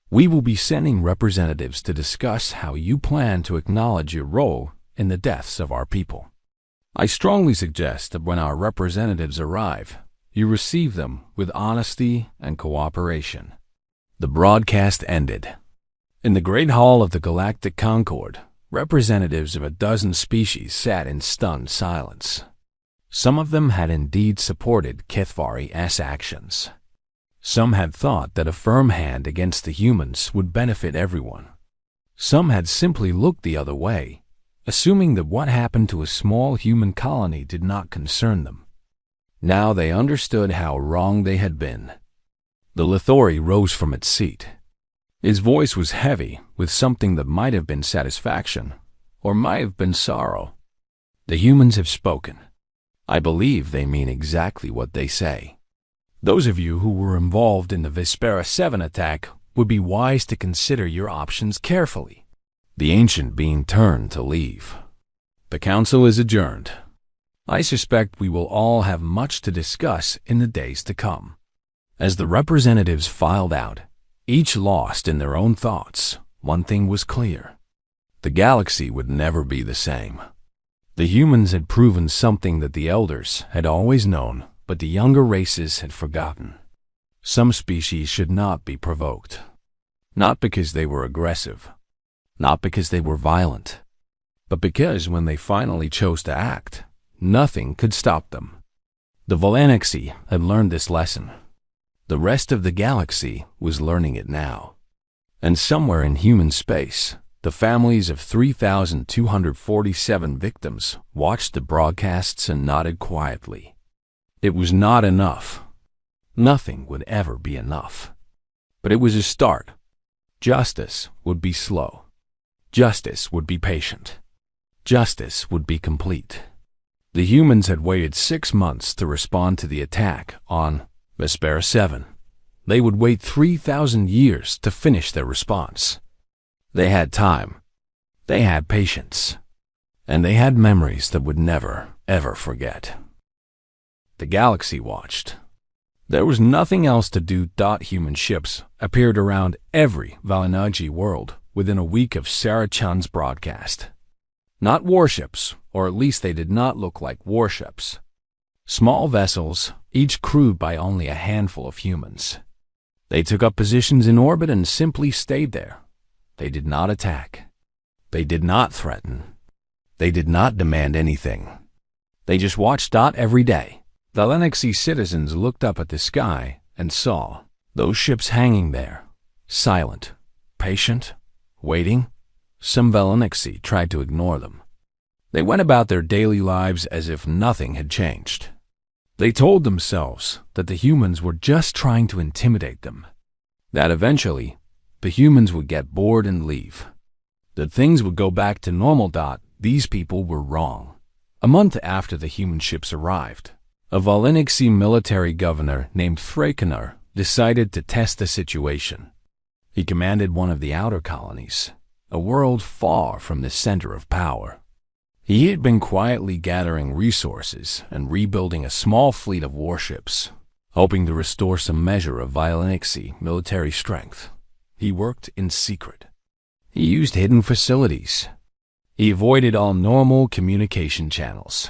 We will be sending representatives to discuss how you plan to acknowledge your role in the deaths of our people. I strongly suggest that when our representatives arrive, you receive them with honesty and cooperation." The broadcast ended. In the Great Hall of the Galactic Concord, representatives of a dozen species sat in stunned silence. Some of them had indeed supported HFY's actions. Some had thought that a firm hand against the humans would benefit everyone. Some had simply looked the other way, assuming that what happened to a small human colony did not concern them. Now they understood how wrong they had been. The Lithori rose from its seat. His voice was heavy with something that might have been satisfaction or might have been sorrow. "The humans have spoken. I believe they mean exactly what they say. Those of you who were involved in the Vespera 7 attack would be wise to consider your options carefully." The ancient being turned to leave. "The council is adjourned. I suspect we will all have much to discuss in the days to come." As the representatives filed out, each lost in their own thoughts, one thing was clear. The galaxy would never be the same. The humans had proven something that the elders had always known, but the younger races had forgotten. Some species should not be provoked. Not because they were aggressive, not because they were violent, but because when they finally chose to act, nothing could stop them. The Galactic had learned this lesson. The rest of the galaxy was learning it now. And somewhere in human space, the families of 3,247 victims watched the broadcasts and nodded quietly. It was not enough. Nothing would ever be enough. But it was a start. Justice would be slow. Justice would be patient. Justice would be complete. The humans had waited 6 months to respond to the attack on Vespera 7. They would wait 3,000 years to finish their response. They had time. They had patience. And they had memories that would never, ever forget. The galaxy watched. There was nothing else to do. Human ships appeared around every Valinaji world within a week of Sarah Chun's broadcast. Not warships, or at least they did not look like warships. Small vessels, each crewed by only a handful of humans. They took up positions in orbit and simply stayed there. They did not attack. They did not threaten. They did not demand anything. They just watched. Every day, Valinaxi citizens looked up at the sky and saw those ships hanging there, silent, patient, waiting. Some Valinaxi tried to ignore them. They went about their daily lives as if nothing had changed. They told themselves that the humans were just trying to intimidate them, that eventually the humans would get bored and leave, that things would go back to normal. These people were wrong. A month after the human ships arrived, a Valinixi military governor named Thrakenar decided to test the situation. He commanded one of the outer colonies, a world far from the center of power. He had been quietly gathering resources and rebuilding a small fleet of warships, hoping to restore some measure of Valinixi military strength. He worked in secret. He used hidden facilities. He avoided all normal communication channels.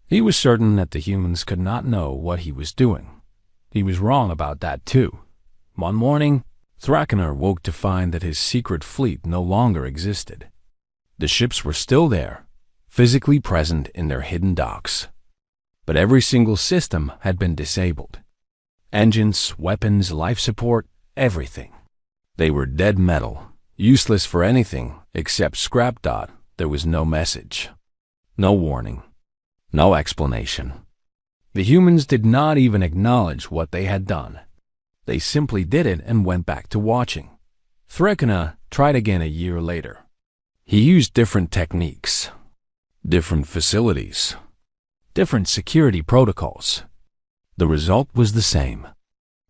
He was certain that the humans could not know what he was doing. He was wrong about that too. One morning, Thrakenar woke to find that his secret fleet no longer existed. The ships were still there, physically present in their hidden docks. But every single system had been disabled. Engines, weapons, life support, everything. They were dead metal, useless for anything except scrap. There was no message, no warning, no explanation. The humans did not even acknowledge what they had done. They simply did it and went back to watching. Thrakenar tried again a year later. He used different techniques, different facilities, different security protocols. The result was the same.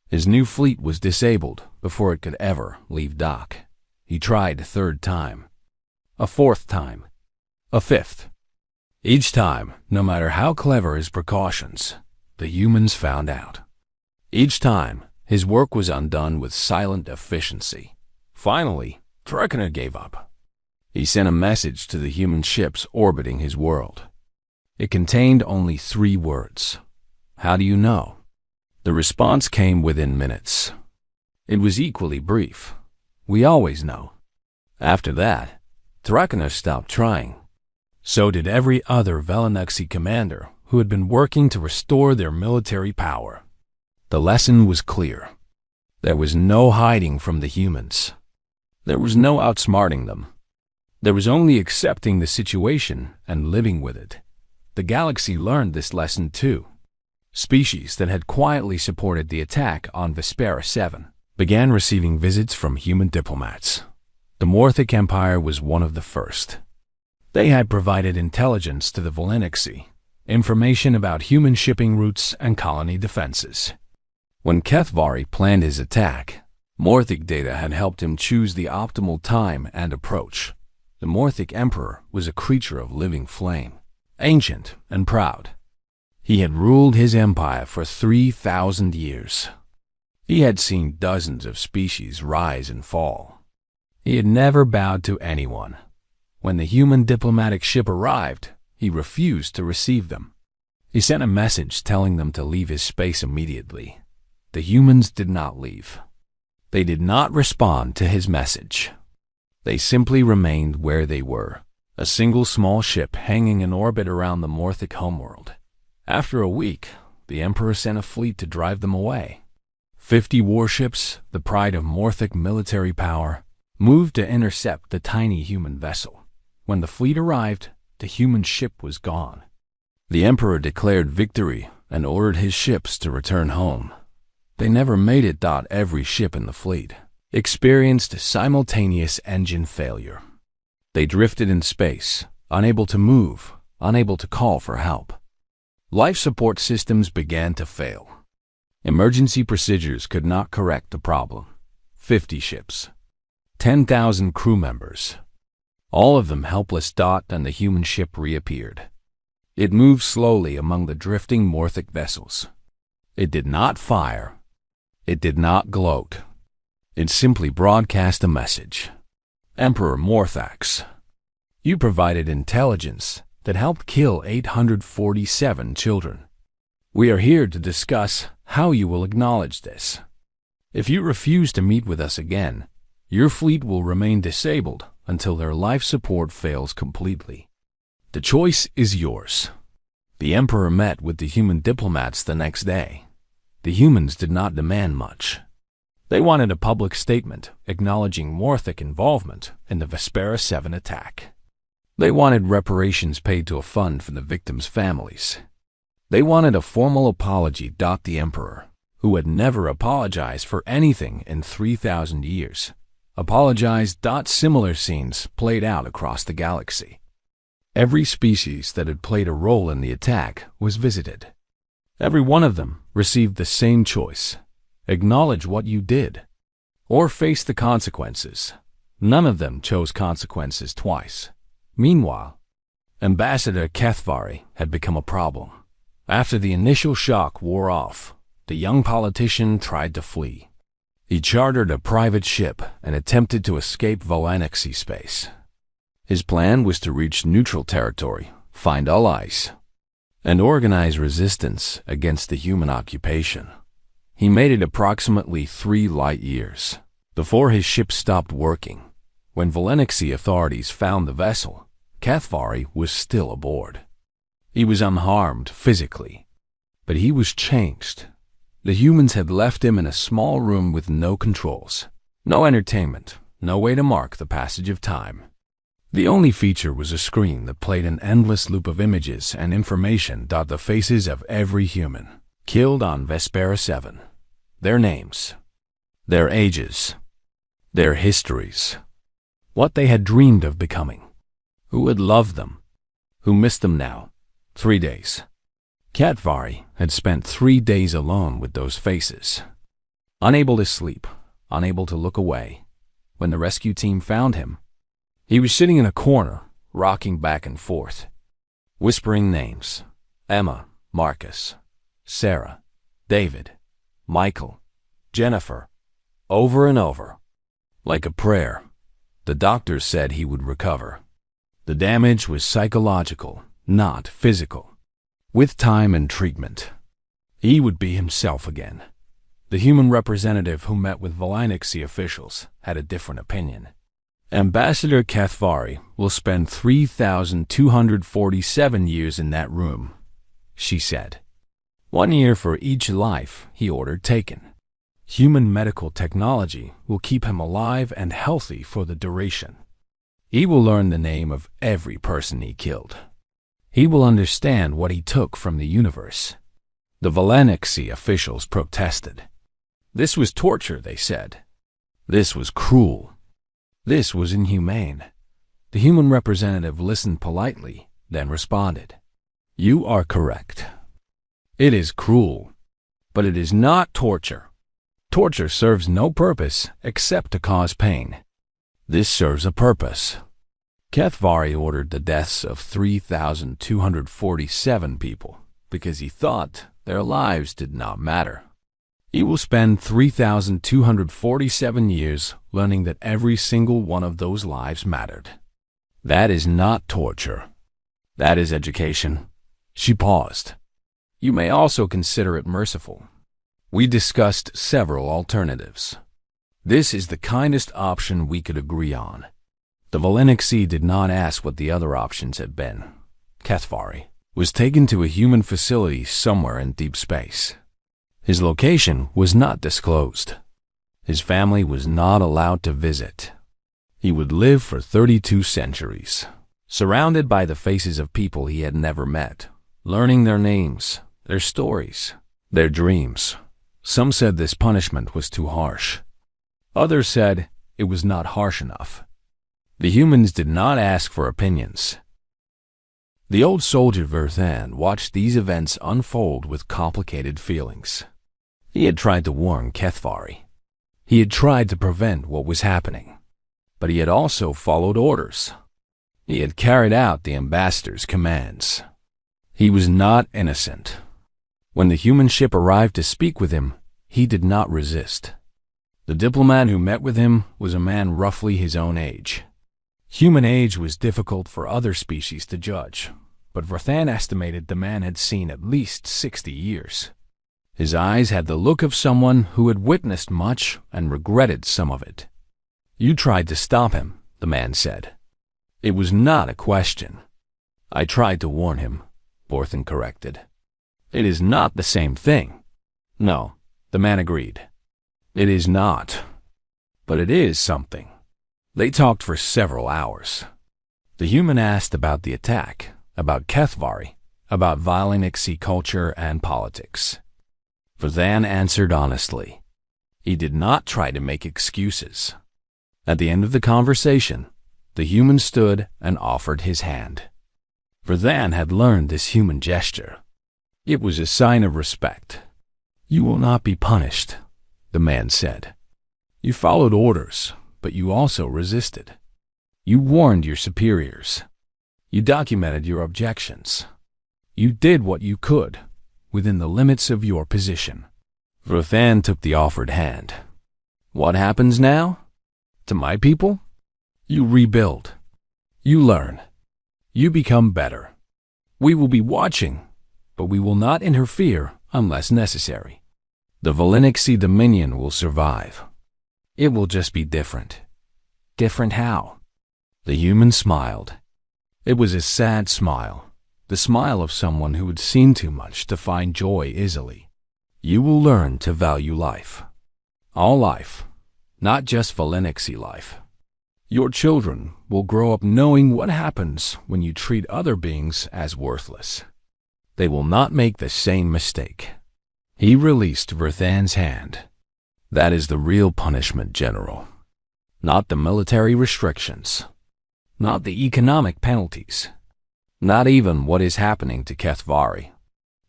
His new fleet was disabled before it could ever leave dock. He tried a third time, a fourth time, a fifth. Each time, no matter how clever his precautions, the humans found out. Each time, his work was undone with silent efficiency. Finally, Thrakenar gave up. He sent a message to the human ships orbiting his world. It contained only 3 words. How do you know? The response came within minutes. It was equally brief. We always know. After that, Thrakenar stopped trying. So did every other Valinaxi commander who had been working to restore their military power. The lesson was clear. There was no hiding from the humans. There was no outsmarting them. There was only accepting the situation and living with it. The galaxy learned this lesson too. Species that had quietly supported the attack on Vespera 7 began receiving visits from human diplomats. The Morthic Empire was one of the first. They had provided intelligence to the Valinixi, information about human shipping routes and colony defenses. When Kethvari planned his attack, Morthic data had helped him choose the optimal time and approach. The Morthic Emperor was a creature of living flame, ancient and proud. He had ruled his empire for 3,000 years. He had seen dozens of species rise and fall. He had never bowed to anyone. When the human diplomatic ship arrived, he refused to receive them. He sent a message telling them to leave his space immediately. The humans did not leave. They did not respond to his message. They simply remained where they were, a single small ship hanging in orbit around the Morthic homeworld. After a week, the Emperor sent a fleet to drive them away. 50 warships, the pride of Morthic military power, moved to intercept the tiny human vessel. When the fleet arrived, the human ship was gone. The Emperor declared victory and ordered his ships to return home. They never made it. Every ship in the fleet experienced simultaneous engine failure. They drifted in space, unable to move, unable to call for help. Life support systems began to fail. Emergency procedures could not correct the problem. 50 ships, 10,000 crew members, all of them helpless. And the human ship reappeared. It moved slowly among the drifting Morthic vessels. It did not fire. It did not gloat. It simply broadcast a message. Emperor Morthax, you provided intelligence that helped kill 847 children. We are here to discuss how you will acknowledge this. If you refuse to meet with us again, your fleet will remain disabled until their life support fails completely. The choice is yours. The Emperor met with the human diplomats the next day. The humans did not demand much. They wanted a public statement acknowledging Morthic involvement in the Vespera 7 attack. They wanted reparations paid to a fund for the victims' families. They wanted a formal apology. The Emperor, who had never apologized for anything in 3,000 years, apologized. Similar scenes played out across the galaxy. Every species that had played a role in the attack was visited. Every one of them received the same choice: acknowledge what you did, or face the consequences. None of them chose consequences twice. Meanwhile, Ambassador Kethvari had become a problem. After the initial shock wore off, the young politician tried to flee. He chartered a private ship and attempted to escape Galactic space. His plan was to reach neutral territory, find allies, and organize resistance against the human occupation. He made it approximately 3 light years before his ship stopped working. When Galactic authorities found the vessel, Kethvari was still aboard. He was unharmed physically, but he was changed. The humans had left him in a small room with no controls, no entertainment, no way to mark the passage of time. The only feature was a screen that played an endless loop of images and information. The faces of every human killed on Vespera 7, their names, their ages, their histories, what they had dreamed of becoming, who had loved them, who missed them now. 3 days. Kethvari had spent 3 days alone with those faces, unable to sleep, unable to look away. When the rescue team found him, he was sitting in a corner, rocking back and forth, whispering names: Emma, Marcus, Sarah, David, Michael, Jennifer, over and over. Like a prayer, the doctors said he would recover. The damage was psychological, not physical. With time and treatment, he would be himself again. The human representative who met with Galactic officials had a different opinion. Ambassador Kethvari will spend 3,247 years in that room, she said. 1 year for each life he ordered taken. Human medical technology will keep him alive and healthy for the duration. He will learn the name of every person he killed. He will understand what he took from the universe. The Galactic officials protested. This was torture, they said. This was cruel. This was inhumane. The human representative listened politely, then responded, "You are correct. It is cruel, but it is not torture. Torture serves no purpose except to cause pain. This serves a purpose." Kethvari ordered the deaths of 3,247 people because he thought their lives did not matter. He will spend 3,247 years learning that every single one of those lives mattered. That is not torture. That is education. She paused. You may also consider it merciful. We discussed several alternatives. This is the kindest option we could agree on. The Galactic did not ask what the other options had been. Kethvari was taken to a human facility somewhere in deep space. His location was not disclosed. His family was not allowed to visit. He would live for 32 centuries, surrounded by the faces of people he had never met, learning their names, their stories, their dreams. Some said this punishment was too harsh. Others said it was not harsh enough. The humans did not ask for opinions. The old soldier Verthan watched these events unfold with complicated feelings. He had tried to warn Kethvari. He had tried to prevent what was happening. But he had also followed orders. He had carried out the ambassador's commands. He was not innocent. When the human ship arrived to speak with him, he did not resist. The diplomat who met with him was a man roughly his own age. Human age was difficult for other species to judge, but Verthan estimated the man had seen at least 60 years. His eyes had the look of someone who had witnessed much and regretted some of it. "You tried to stop him," the man said. "It was not a question." "I tried to warn him," Borthan corrected. "It is not the same thing." "No," the man agreed. "It is not. But it is something." They talked for several hours. The human asked about the attack, about Kethvari, about Galactic culture and politics. Verthan answered honestly. He did not try to make excuses. At the end of the conversation, the human stood and offered his hand. Verthan had learned this human gesture. It was a sign of respect. "You will not be punished," the man said. "You followed orders, but you also resisted. You warned your superiors. You documented your objections. You did what you could, within the limits of your position." Verthan took the offered hand. "What happens now? To my people? You rebuild. You learn. You become better. We will be watching, but we will not interfere unless necessary. The Galactic Dominion will survive. It will just be different." "Different how?" The human smiled. It was a sad smile, the smile of someone who had seen too much to find joy easily. "You will learn to value life. All life, not just Galactic life. Your children will grow up knowing what happens when you treat other beings as worthless. They will not make the same mistake." He released Verthan's hand. "That is the real punishment, General. Not the military restrictions. Not the economic penalties. Not even what is happening to Kethvari.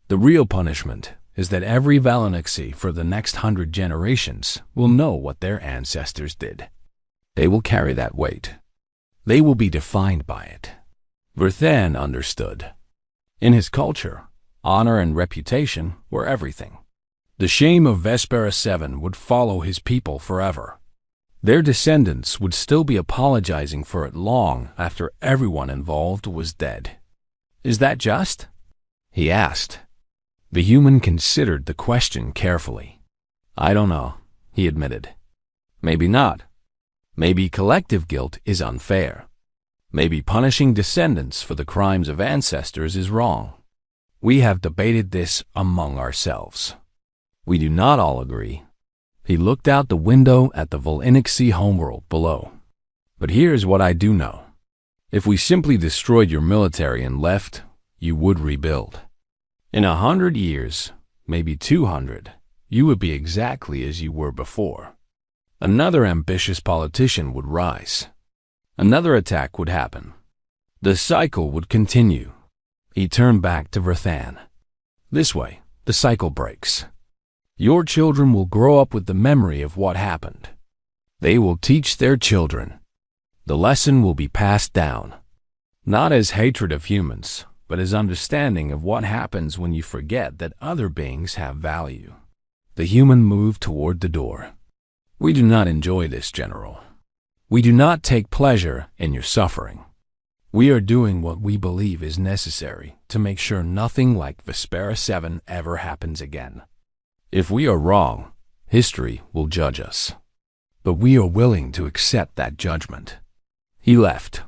The real punishment is that every Galactic for the next 100 generations will know what their ancestors did. They will carry that weight. They will be defined by it." Verthan understood. In his culture, honor and reputation were everything. The shame of Vespera 7 would follow his people forever. Their descendants would still be apologizing for it long after everyone involved was dead. "Is that just?" he asked. The human considered the question carefully. "I don't know," he admitted. "Maybe not. Maybe collective guilt is unfair. Maybe punishing descendants for the crimes of ancestors is wrong. We have debated this among ourselves. We do not all agree." He looked out the window at the Galactic homeworld below. "But here's what I do know. If we simply destroyed your military and left, you would rebuild. In 100 years, maybe 200, you would be exactly as you were before. Another ambitious politician would rise. Another attack would happen. The cycle would continue." He turned back to Verthan. "This way, the cycle breaks. Your children will grow up with the memory of what happened. They will teach their children. The lesson will be passed down, not as hatred of humans, but as understanding of what happens when you forget that other beings have value." The human moved toward the door. "We do not enjoy this, General. We do not take pleasure in your suffering. We are doing what we believe is necessary to make sure nothing like Vespera 7 ever happens again. If we are wrong, history will judge us. But we are willing to accept that judgment." He left.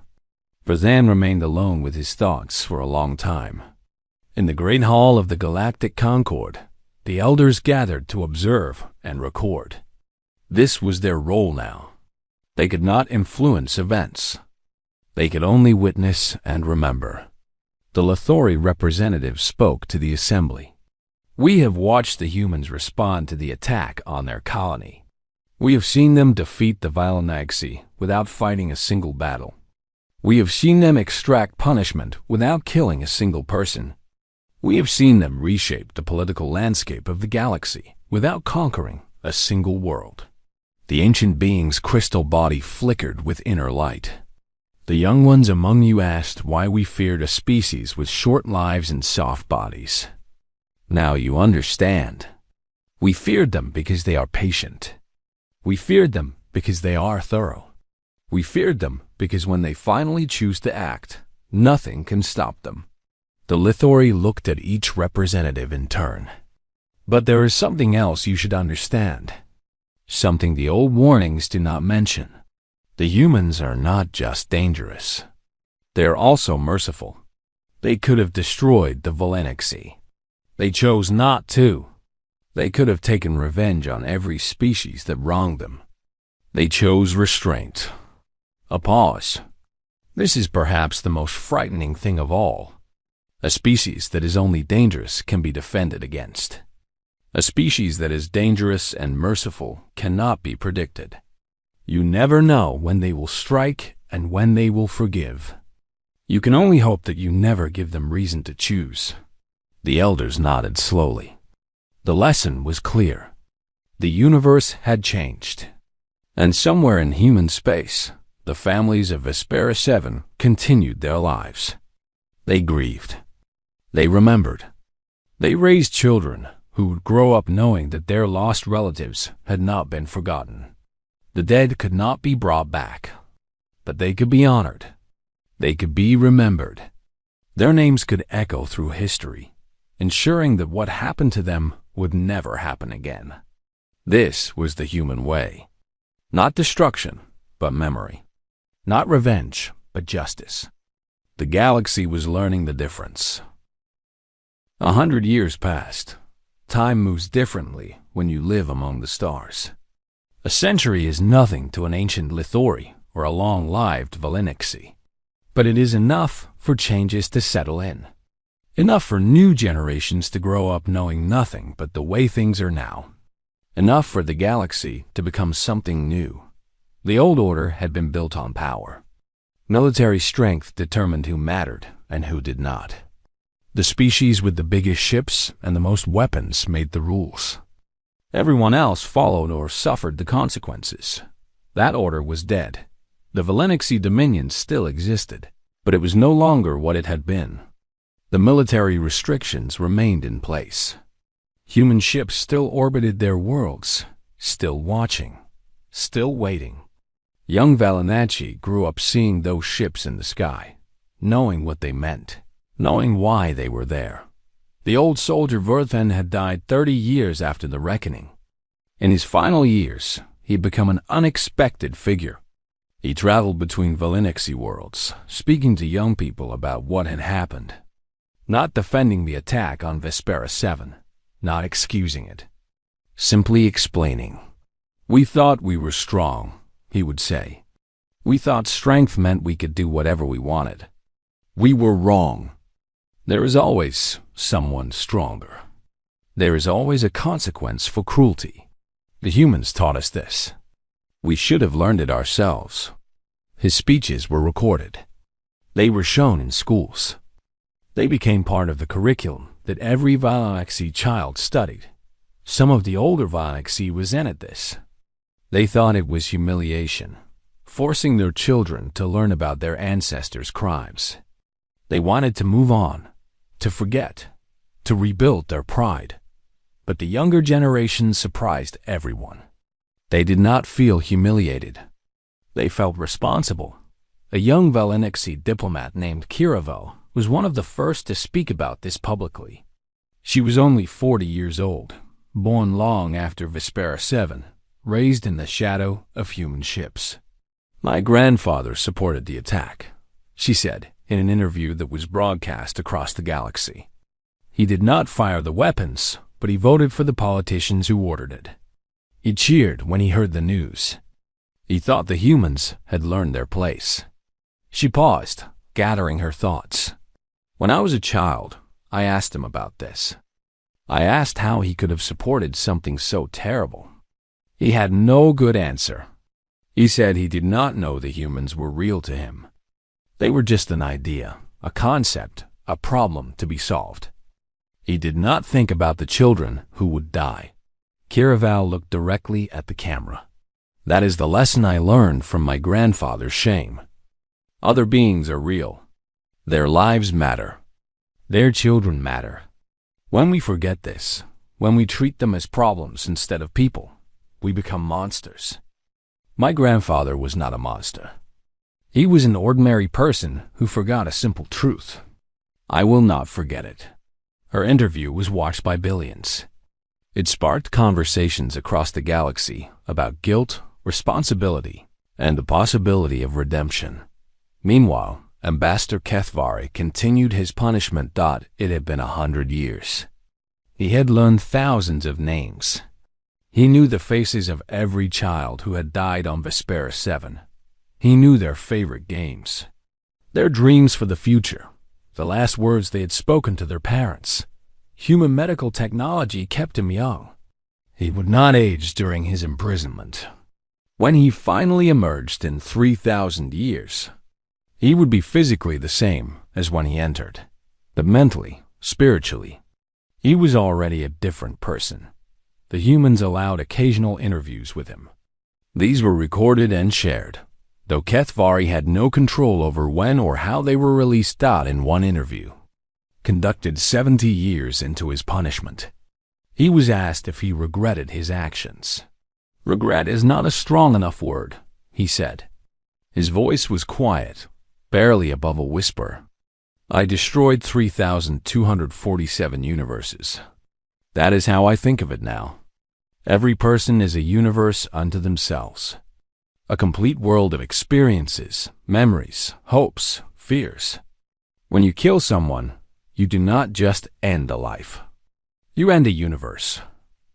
Verthan remained alone with his thoughts for a long time. In the great hall of the Galactic Concord, the elders gathered to observe and record. This was their role now. They could not influence events. They could only witness and remember. The Lothori representative spoke to the assembly. "We have watched the humans respond to the attack on their colony. We have seen them defeat the Galactic without fighting a single battle. We have seen them extract punishment without killing a single person. We have seen them reshape the political landscape of the galaxy without conquering a single world. The ancient being's crystal body flickered with inner light. The young ones among you asked why we feared a species with short lives and soft bodies. Now you understand. We feared them because they are patient. We feared them because they are thorough. We feared them because when they finally choose to act, nothing can stop them. The Lithori looked at each representative in turn. But there is something else you should understand. Something the old warnings do not mention. The humans are not just dangerous. They are also merciful. They could have destroyed the Galactic. They chose not to. They could have taken revenge on every species that wronged them. They chose restraint. A pause. This is perhaps the most frightening thing of all. A species that is only dangerous can be defended against. A species that is dangerous and merciful cannot be predicted. You never know when they will strike and when they will forgive. You can only hope that you never give them reason to choose. The elders nodded slowly. The lesson was clear. The universe had changed. And somewhere in human space, the families of Vespera 7 continued their lives. They grieved. They remembered. They raised children who would grow up knowing that their lost relatives had not been forgotten. The dead could not be brought back, but they could be honored. They could be remembered. Their names could echo through history, ensuring that what happened to them would never happen again. This was the human way. Not destruction, but memory. Not revenge, but justice. The galaxy was learning the difference. 100 years passed. Time moves differently when you live among the stars. A century is nothing to an ancient Lithori or a long-lived Galactic, but it is enough for changes to settle in. Enough for new generations to grow up knowing nothing but the way things are now. Enough for the galaxy to become something new. The old order had been built on power. Military strength determined who mattered and who did not. The species with the biggest ships and the most weapons made the rules. Everyone else followed or suffered the consequences. That order was dead. The Galactic dominion still existed, but it was no longer what it had been. The military restrictions remained in place. Human ships still orbited their worlds, still watching, still waiting. Young Valanachi grew up seeing those ships in the sky, knowing what they meant, knowing why they were there. The old soldier Verthen had died 30 years after the reckoning. In his final years, he had become an unexpected figure. He traveled between Galactic worlds, speaking to young people about what had happened. Not defending the attack on Vespera 7, not excusing it. Simply explaining. We thought we were strong, he would say. We thought strength meant we could do whatever we wanted. We were wrong. There is always someone stronger. There is always a consequence for cruelty. The humans taught us this. We should have learned it ourselves. His speeches were recorded. They were shown in schools. They became part of the curriculum that every Galactic child studied. Some of the older Galactic resented this. They thought it was humiliation, forcing their children to learn about their ancestors' crimes. They wanted to move on, to forget, to rebuild their pride. But the younger generation surprised everyone. They did not feel humiliated. They felt responsible. A young Galactic diplomat named Kiravel was one of the first to speak about this publicly. She was only 40 years old, born long after Vespera 7, raised in the shadow of human ships. My grandfather supported the attack, she said in an interview that was broadcast across the galaxy. He did not fire the weapons, but he voted for the politicians who ordered it. He cheered when he heard the news. He thought the humans had learned their place. She paused, gathering her thoughts. When I was a child, I asked him about this. I asked how he could have supported something so terrible. He had no good answer. He said he did not know the humans were real to him. They were just an idea, a concept, a problem to be solved. He did not think about the children who would die. Kiraval looked directly at the camera. That is the lesson I learned from my grandfather's shame. Other beings are real. Their lives matter. Their children matter. When we forget this, when we treat them as problems instead of people, we become monsters. My grandfather was not a monster. He was an ordinary person who forgot a simple truth. I will not forget it. Her interview was watched by billions. It sparked conversations across the galaxy about guilt, responsibility, and the possibility of redemption. Meanwhile, Ambassador Kethvari continued his punishment. It had been 100 years. He had learned thousands of names. He knew the faces of every child who had died on Vespera 7. He knew their favorite games, their dreams for the future, the last words they had spoken to their parents. Human medical technology kept him young. He would not age during his imprisonment. When he finally emerged in 3,000 years, he would be physically the same as when he entered, but mentally, spiritually, he was already a different person. The humans allowed occasional interviews with him. These were recorded and shared, though Kethvari had no control over when or how they were released. In one interview, conducted 70 years into his punishment, he was asked if he regretted his actions. Regret is not a strong enough word, he said. His voice was quiet, barely above a whisper. I destroyed 3,247 universes. That is how I think of it now. Every person is a universe unto themselves. A complete world of experiences, memories, hopes, fears. When you kill someone, you do not just end a life. You end a universe.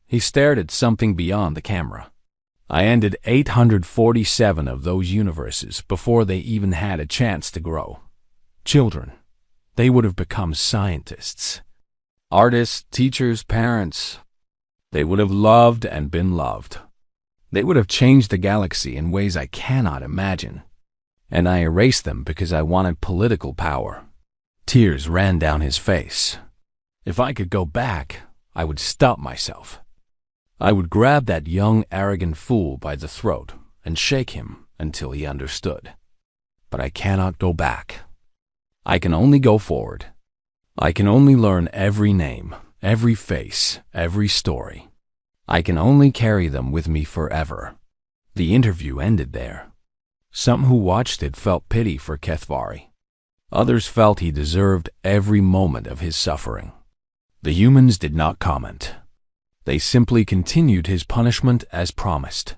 He stared at something beyond the camera. I ended 847 of those universes before they even had a chance to grow. Children. They would have become scientists. Artists, teachers, parents. They would have loved and been loved. They would have changed the galaxy in ways I cannot imagine. And I erased them because I wanted political power. Tears ran down his face. If I could go back, I would stop myself. I would grab that young, arrogant fool by the throat and shake him until he understood. But I cannot go back. I can only go forward. I can only learn every name, every face, every story. I can only carry them with me forever. The interview ended there. Some who watched it felt pity for Kethvari. Others felt he deserved every moment of his suffering. The humans did not comment. They simply continued his punishment as promised.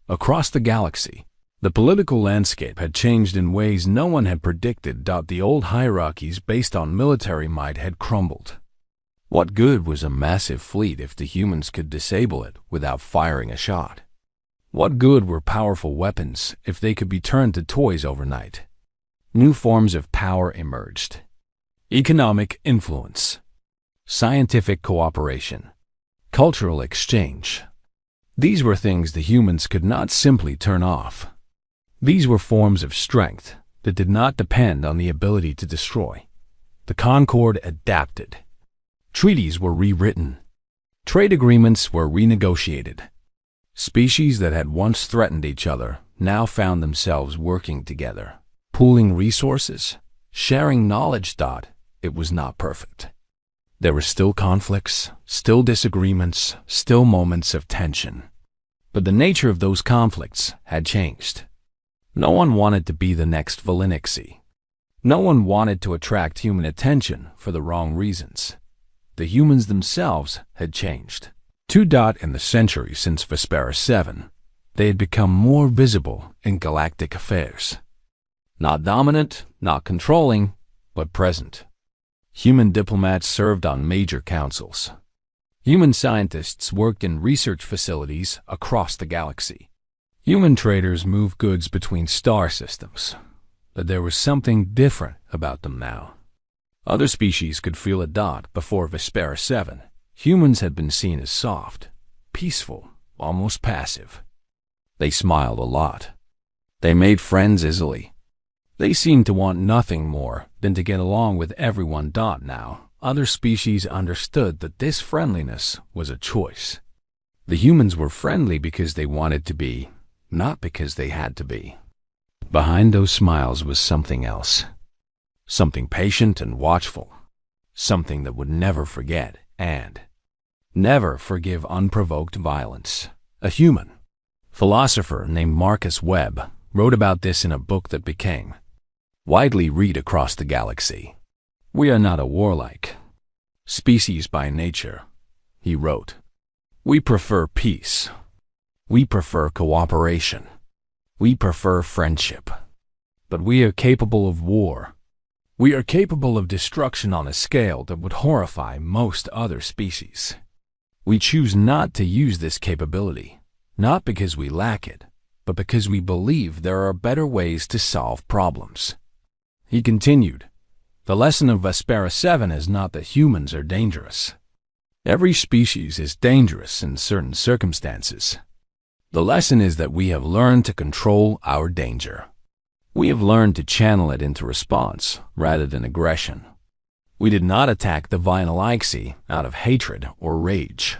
Across the galaxy, the political landscape had changed in ways no one had predicted. The old hierarchies based on military might had crumbled. What good was a massive fleet if the humans could disable it without firing a shot? What good were powerful weapons if they could be turned to toys overnight? New forms of power emerged. Economic influence, scientific cooperation, cultural exchange. These were things the humans could not simply turn off. These were forms of strength that did not depend on the ability to destroy. The Concord adapted. Treaties were rewritten. Trade agreements were renegotiated. Species that had once threatened each other now found themselves working together, pooling resources, sharing knowledge. It was not perfect. There were still conflicts, still disagreements, still moments of tension. But the nature of those conflicts had changed. No one wanted to be the next Valinixi. No one wanted to attract human attention for the wrong reasons. The humans themselves had changed. In the century since Vespera 7, they had become more visible in galactic affairs. Not dominant, not controlling, but present. Human diplomats served on major councils. Human scientists worked in research facilities across the galaxy. Human traders moved goods between star systems, but there was something different about them now. Other species could feel it. Before Vespera 7, humans had been seen as soft, peaceful, almost passive. They smiled a lot. They made friends easily. They seemed to want nothing more than to get along with everyone. Now, other species understood that this friendliness was a choice. The humans were friendly because they wanted to be, not because they had to be. Behind those smiles was something else. Something patient and watchful. Something that would never forget and never forgive unprovoked violence. A human philosopher named Marcus Webb wrote about this in a book that became widely read across the galaxy. "We are not a warlike species by nature," he wrote. "We prefer peace. We prefer cooperation. We prefer friendship. But we are capable of war. We are capable of destruction on a scale that would horrify most other species. We choose not to use this capability, not because we lack it, but because we believe there are better ways to solve problems." He continued, "The lesson of Vespera 7 is not that humans are dangerous. Every species is dangerous in certain circumstances. The lesson is that we have learned to control our danger. We have learned to channel it into response rather than aggression. We did not attack the Vinylixi out of hatred or rage.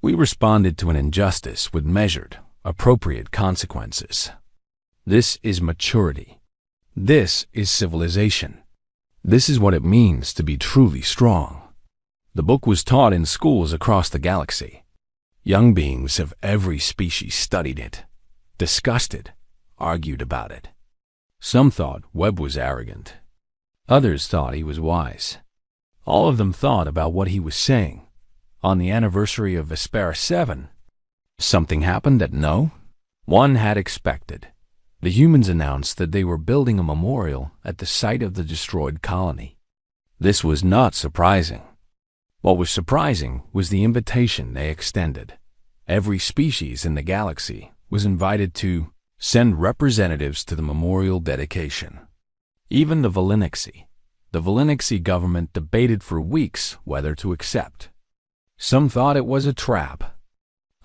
We responded to an injustice with measured, appropriate consequences. This is maturity. This is civilization. This is what it means to be truly strong." The book was taught in schools across the galaxy. Young beings of every species studied it, discussed it, argued about it. Some thought Webb was arrogant. Others thought he was wise. All of them thought about what he was saying. On the anniversary of Vespera 7, something happened that no one had expected. The humans announced that they were building a memorial at the site of the destroyed colony. This was not surprising. What was surprising was the invitation they extended. Every species in the galaxy was invited to send representatives to the memorial dedication. Even the Vinylixi. The Vinylixi government debated for weeks whether to accept. Some thought it was a trap.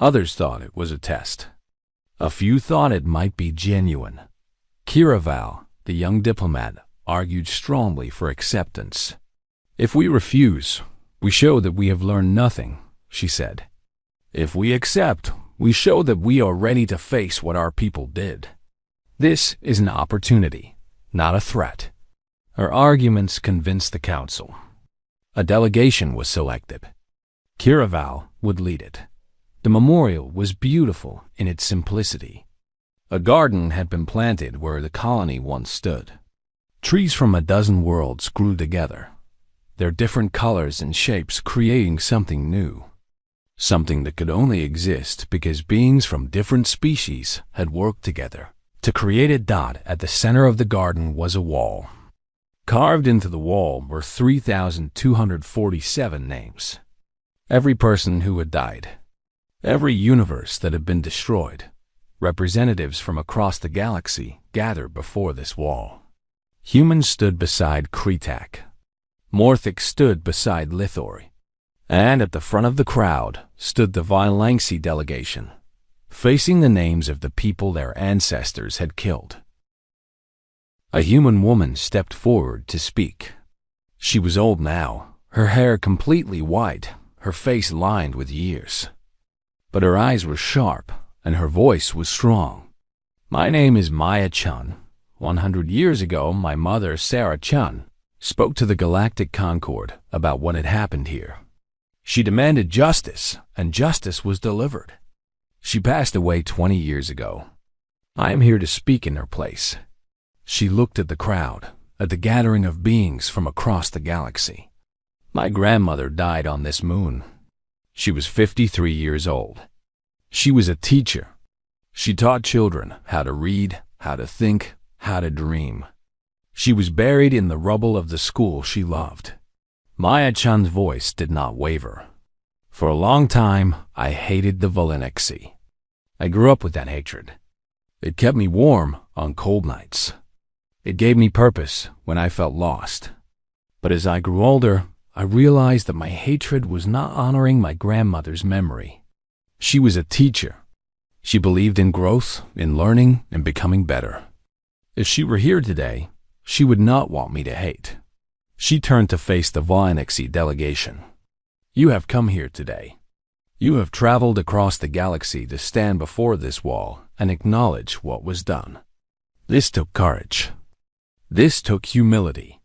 Others thought it was a test. A few thought it might be genuine. Kiraval, the young diplomat, argued strongly for acceptance. "If we refuse, we show that we have learned nothing," she said. "If we accept, we show that we are ready to face what our people did. This is an opportunity, not a threat." Her arguments convinced the council. A delegation was selected. Kiraval would lead it. The memorial was beautiful in its simplicity. A garden had been planted where the colony once stood. Trees from a dozen worlds grew together, their different colors and shapes creating something new. Something that could only exist because beings from different species had worked together. To create a dot at the center of the garden was a wall. Carved into the wall were 3,247 names. Every person who had died. Every universe that had been destroyed. Representatives from across the galaxy gathered before this wall. Humans stood beside Kretak. Morthic stood beside Lithori. And at the front of the crowd stood the Vinylixi delegation, facing the names of the people their ancestors had killed. A human woman stepped forward to speak. She was old now, her hair completely white, her face lined with years. But her eyes were sharp, and her voice was strong. "My name is Maya Chun. 100 years ago, my mother, Sarah Chun, spoke to the Galactic Concord about what had happened here. She demanded justice, and justice was delivered. She passed away 20 years ago. I am here to speak in her place." She looked at the crowd, at the gathering of beings from across the galaxy. "My grandmother died on this moon. She was 53 years old. She was a teacher. She taught children how to read, how to think, how to dream. She was buried in the rubble of the school she loved." Maya Chan's voice did not waver. "For a long time, I hated the Vinylixi. I grew up with that hatred. It kept me warm on cold nights. It gave me purpose when I felt lost. But as I grew older, I realized that my hatred was not honoring my grandmother's memory. She was a teacher. She believed in growth, in learning, and becoming better. If she were here today, she would not want me to hate." She turned to face the Vinylixi delegation. "You have come here today. You have traveled across the galaxy to stand before this wall and acknowledge what was done. This took courage. This took humility.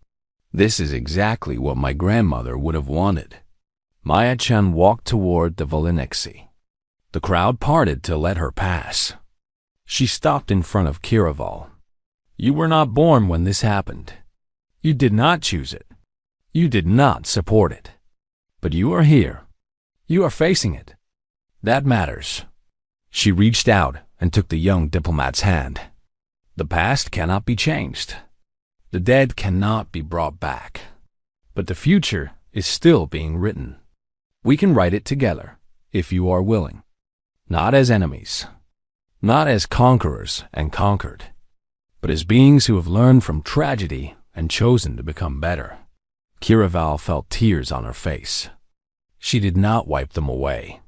This is exactly what my grandmother would have wanted. Maya-chan walked toward the Volinexi. The crowd parted to let her pass. She stopped in front of Kiraval. You were not born when this happened. You did not choose it. You did not support it. But you are here. You are facing it. That matters. She reached out and took the young diplomat's hand. The past cannot be changed. The dead cannot be brought back. But the future is still being written. We can write it together, if you are willing. Not as enemies. Not as conquerors and conquered. But as beings who have learned from tragedy and chosen to become better. Kiraval felt tears on her face. She did not wipe them away.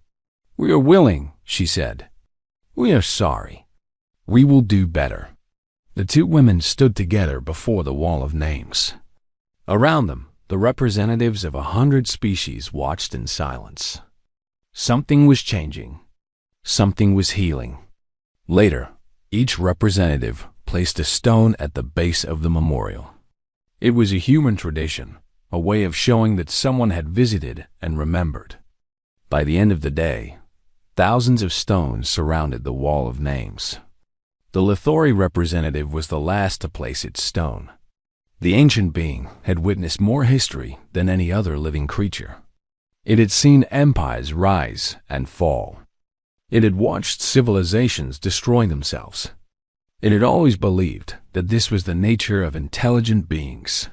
We are willing, she said. We are sorry. We will do better. The two women stood together before the wall of names. Around them, the representatives of 100 species watched in silence. Something was changing. Something was healing. Later, each representative placed a stone at the base of the memorial. It was a human tradition, a way of showing that someone had visited and remembered. By the end of the day, thousands of stones surrounded the wall of names. The Lithori representative was the last to place its stone. The ancient being had witnessed more history than any other living creature. It had seen empires rise and fall. It had watched civilizations destroy themselves. It had always believed that this was the nature of intelligent beings.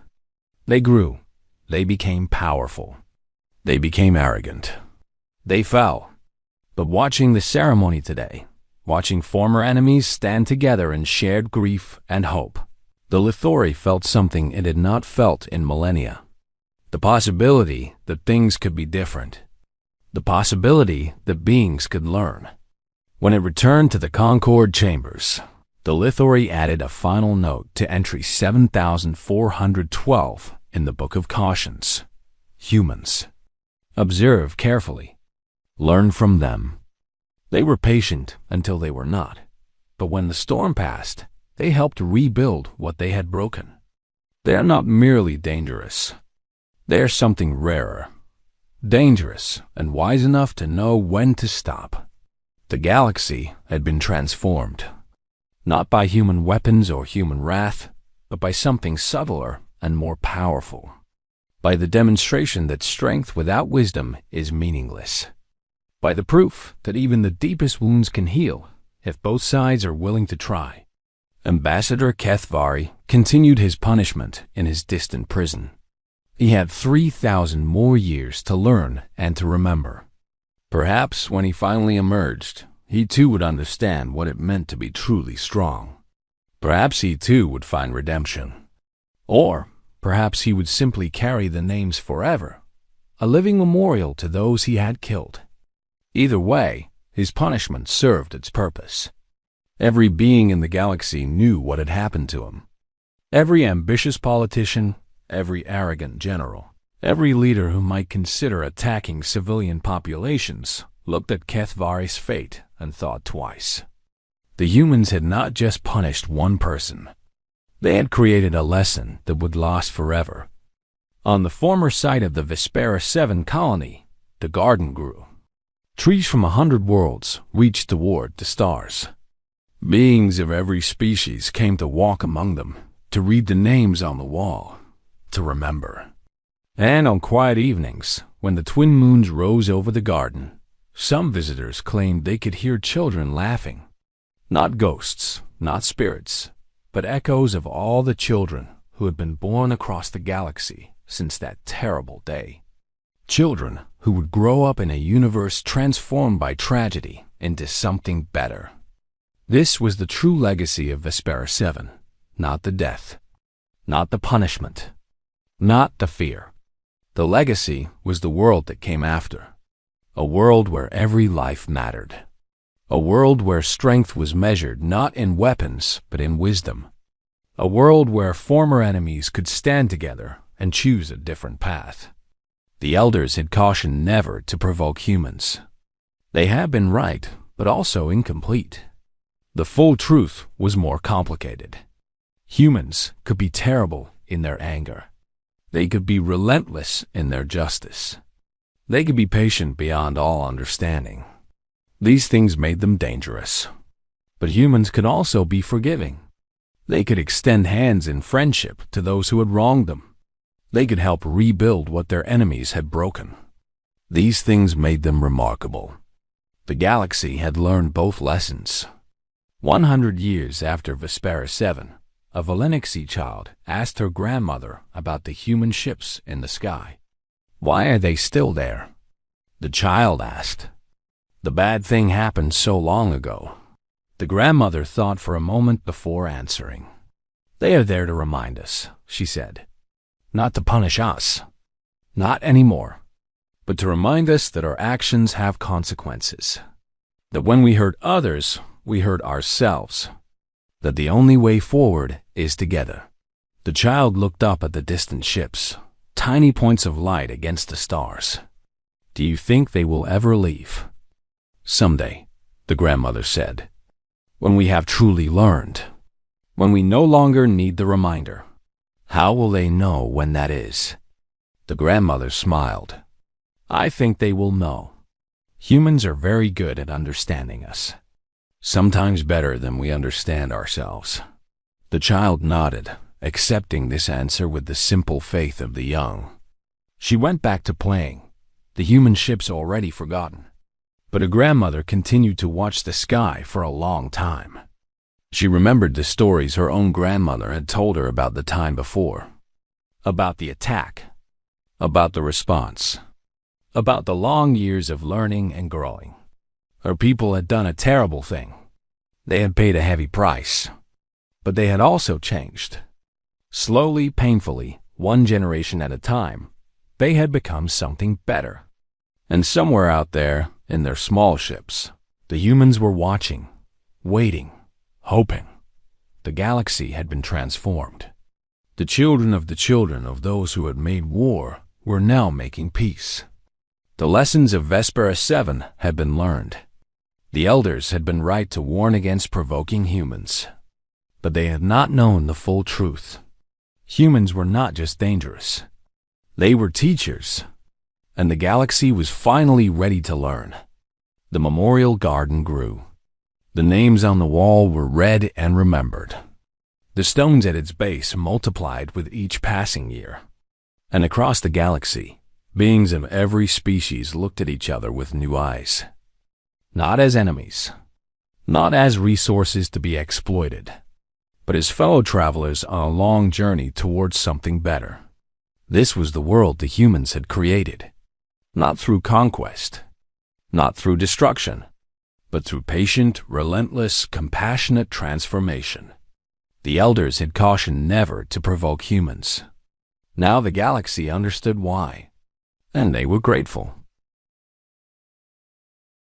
They grew. They became powerful. They became arrogant. They fell. But watching the ceremony today, watching former enemies stand together in shared grief and hope, the Lithori felt something it had not felt in millennia. The possibility that things could be different. The possibility that beings could learn. When it returned to the Concord chambers, the Lithori added a final note to entry 7412 in the Book of Cautions. Humans. Observe carefully. Learn from them. They were patient until they were not, but when the storm passed, they helped rebuild what they had broken. They are not merely dangerous. They are something rarer. Dangerous and wise enough to know when to stop. The galaxy had been transformed, not by human weapons or human wrath, but by something subtler and more powerful, by the demonstration that strength without wisdom is meaningless, by the proof that even the deepest wounds can heal if both sides are willing to try. Ambassador Kethvari continued his punishment in his distant prison. He had 3,000 more years to learn and to remember. Perhaps when he finally emerged, he too would understand what it meant to be truly strong. Perhaps he too would find redemption. Or perhaps he would simply carry the names forever, a living memorial to those he had killed. Either way, his punishment served its purpose. Every being in the galaxy knew what had happened to him. Every ambitious politician, every arrogant general, every leader who might consider attacking civilian populations looked at Kethvari's fate and thought twice. The humans had not just punished one person. They had created a lesson that would last forever. On the former site of the Vespera 7 colony, the garden grew. Trees from 100 worlds reached toward the stars. Beings of every species came to walk among them, to read the names on the wall, to remember. And on quiet evenings, when the twin moons rose over the garden, some visitors claimed they could hear children laughing. Not ghosts, not spirits, but echoes of all the children who had been born across the galaxy since that terrible day. Children who would grow up in a universe transformed by tragedy into something better. This was the true legacy of Vespera 7, not the death, not the punishment, not the fear. The legacy was the world that came after, a world where every life mattered, a world where strength was measured not in weapons but in wisdom, a world where former enemies could stand together and choose a different path. The elders had cautioned never to provoke humans. They had been right, but also incomplete. The full truth was more complicated. Humans could be terrible in their anger. They could be relentless in their justice. They could be patient beyond all understanding. These things made them dangerous. But humans could also be forgiving. They could extend hands in friendship to those who had wronged them. They could help rebuild what their enemies had broken. These things made them remarkable. The galaxy had learned both lessons. 100 years after Vespera 7, a Valenixi child asked her grandmother about the human ships in the sky. Why are they still there? The child asked. The bad thing happened so long ago. The grandmother thought for a moment before answering. They are there to remind us, she said. Not to punish us. Not anymore. But to remind us that our actions have consequences. That when we hurt others, we hurt ourselves. That the only way forward is together. The child looked up at the distant ships, tiny points of light against the stars. Do you think they will ever leave? Someday, the grandmother said. When we have truly learned. When we no longer need the reminder. How will they know when that is? The grandmother smiled. I think they will know. Humans are very good at understanding us. Sometimes better than we understand ourselves. The child nodded, accepting this answer with the simple faith of the young. She went back to playing, the human ships already forgotten. But her grandmother continued to watch the sky for a long time. She remembered the stories her own grandmother had told her about the time before. About the attack. About the response. About the long years of learning and growing. Her people had done a terrible thing. They had paid a heavy price. But they had also changed. Slowly, painfully, one generation at a time, they had become something better. And somewhere out there, in their small ships, the humans were watching, waiting, hoping. The galaxy had been transformed. The children of those who had made war were now making peace. The lessons of Vespera 7 had been learned. The elders had been right to warn against provoking humans. But they had not known the full truth. Humans were not just dangerous. They were teachers. And the galaxy was finally ready to learn. The memorial garden grew. The names on the wall were read and remembered. The stones at its base multiplied with each passing year. And across the galaxy, beings of every species looked at each other with new eyes. Not as enemies. Not as resources to be exploited. But as fellow travelers on a long journey towards something better. This was the world the humans had created. Not through conquest, not through destruction, but through patient, relentless, compassionate transformation. The elders had cautioned never to provoke humans. Now the galaxy understood why, and they were grateful.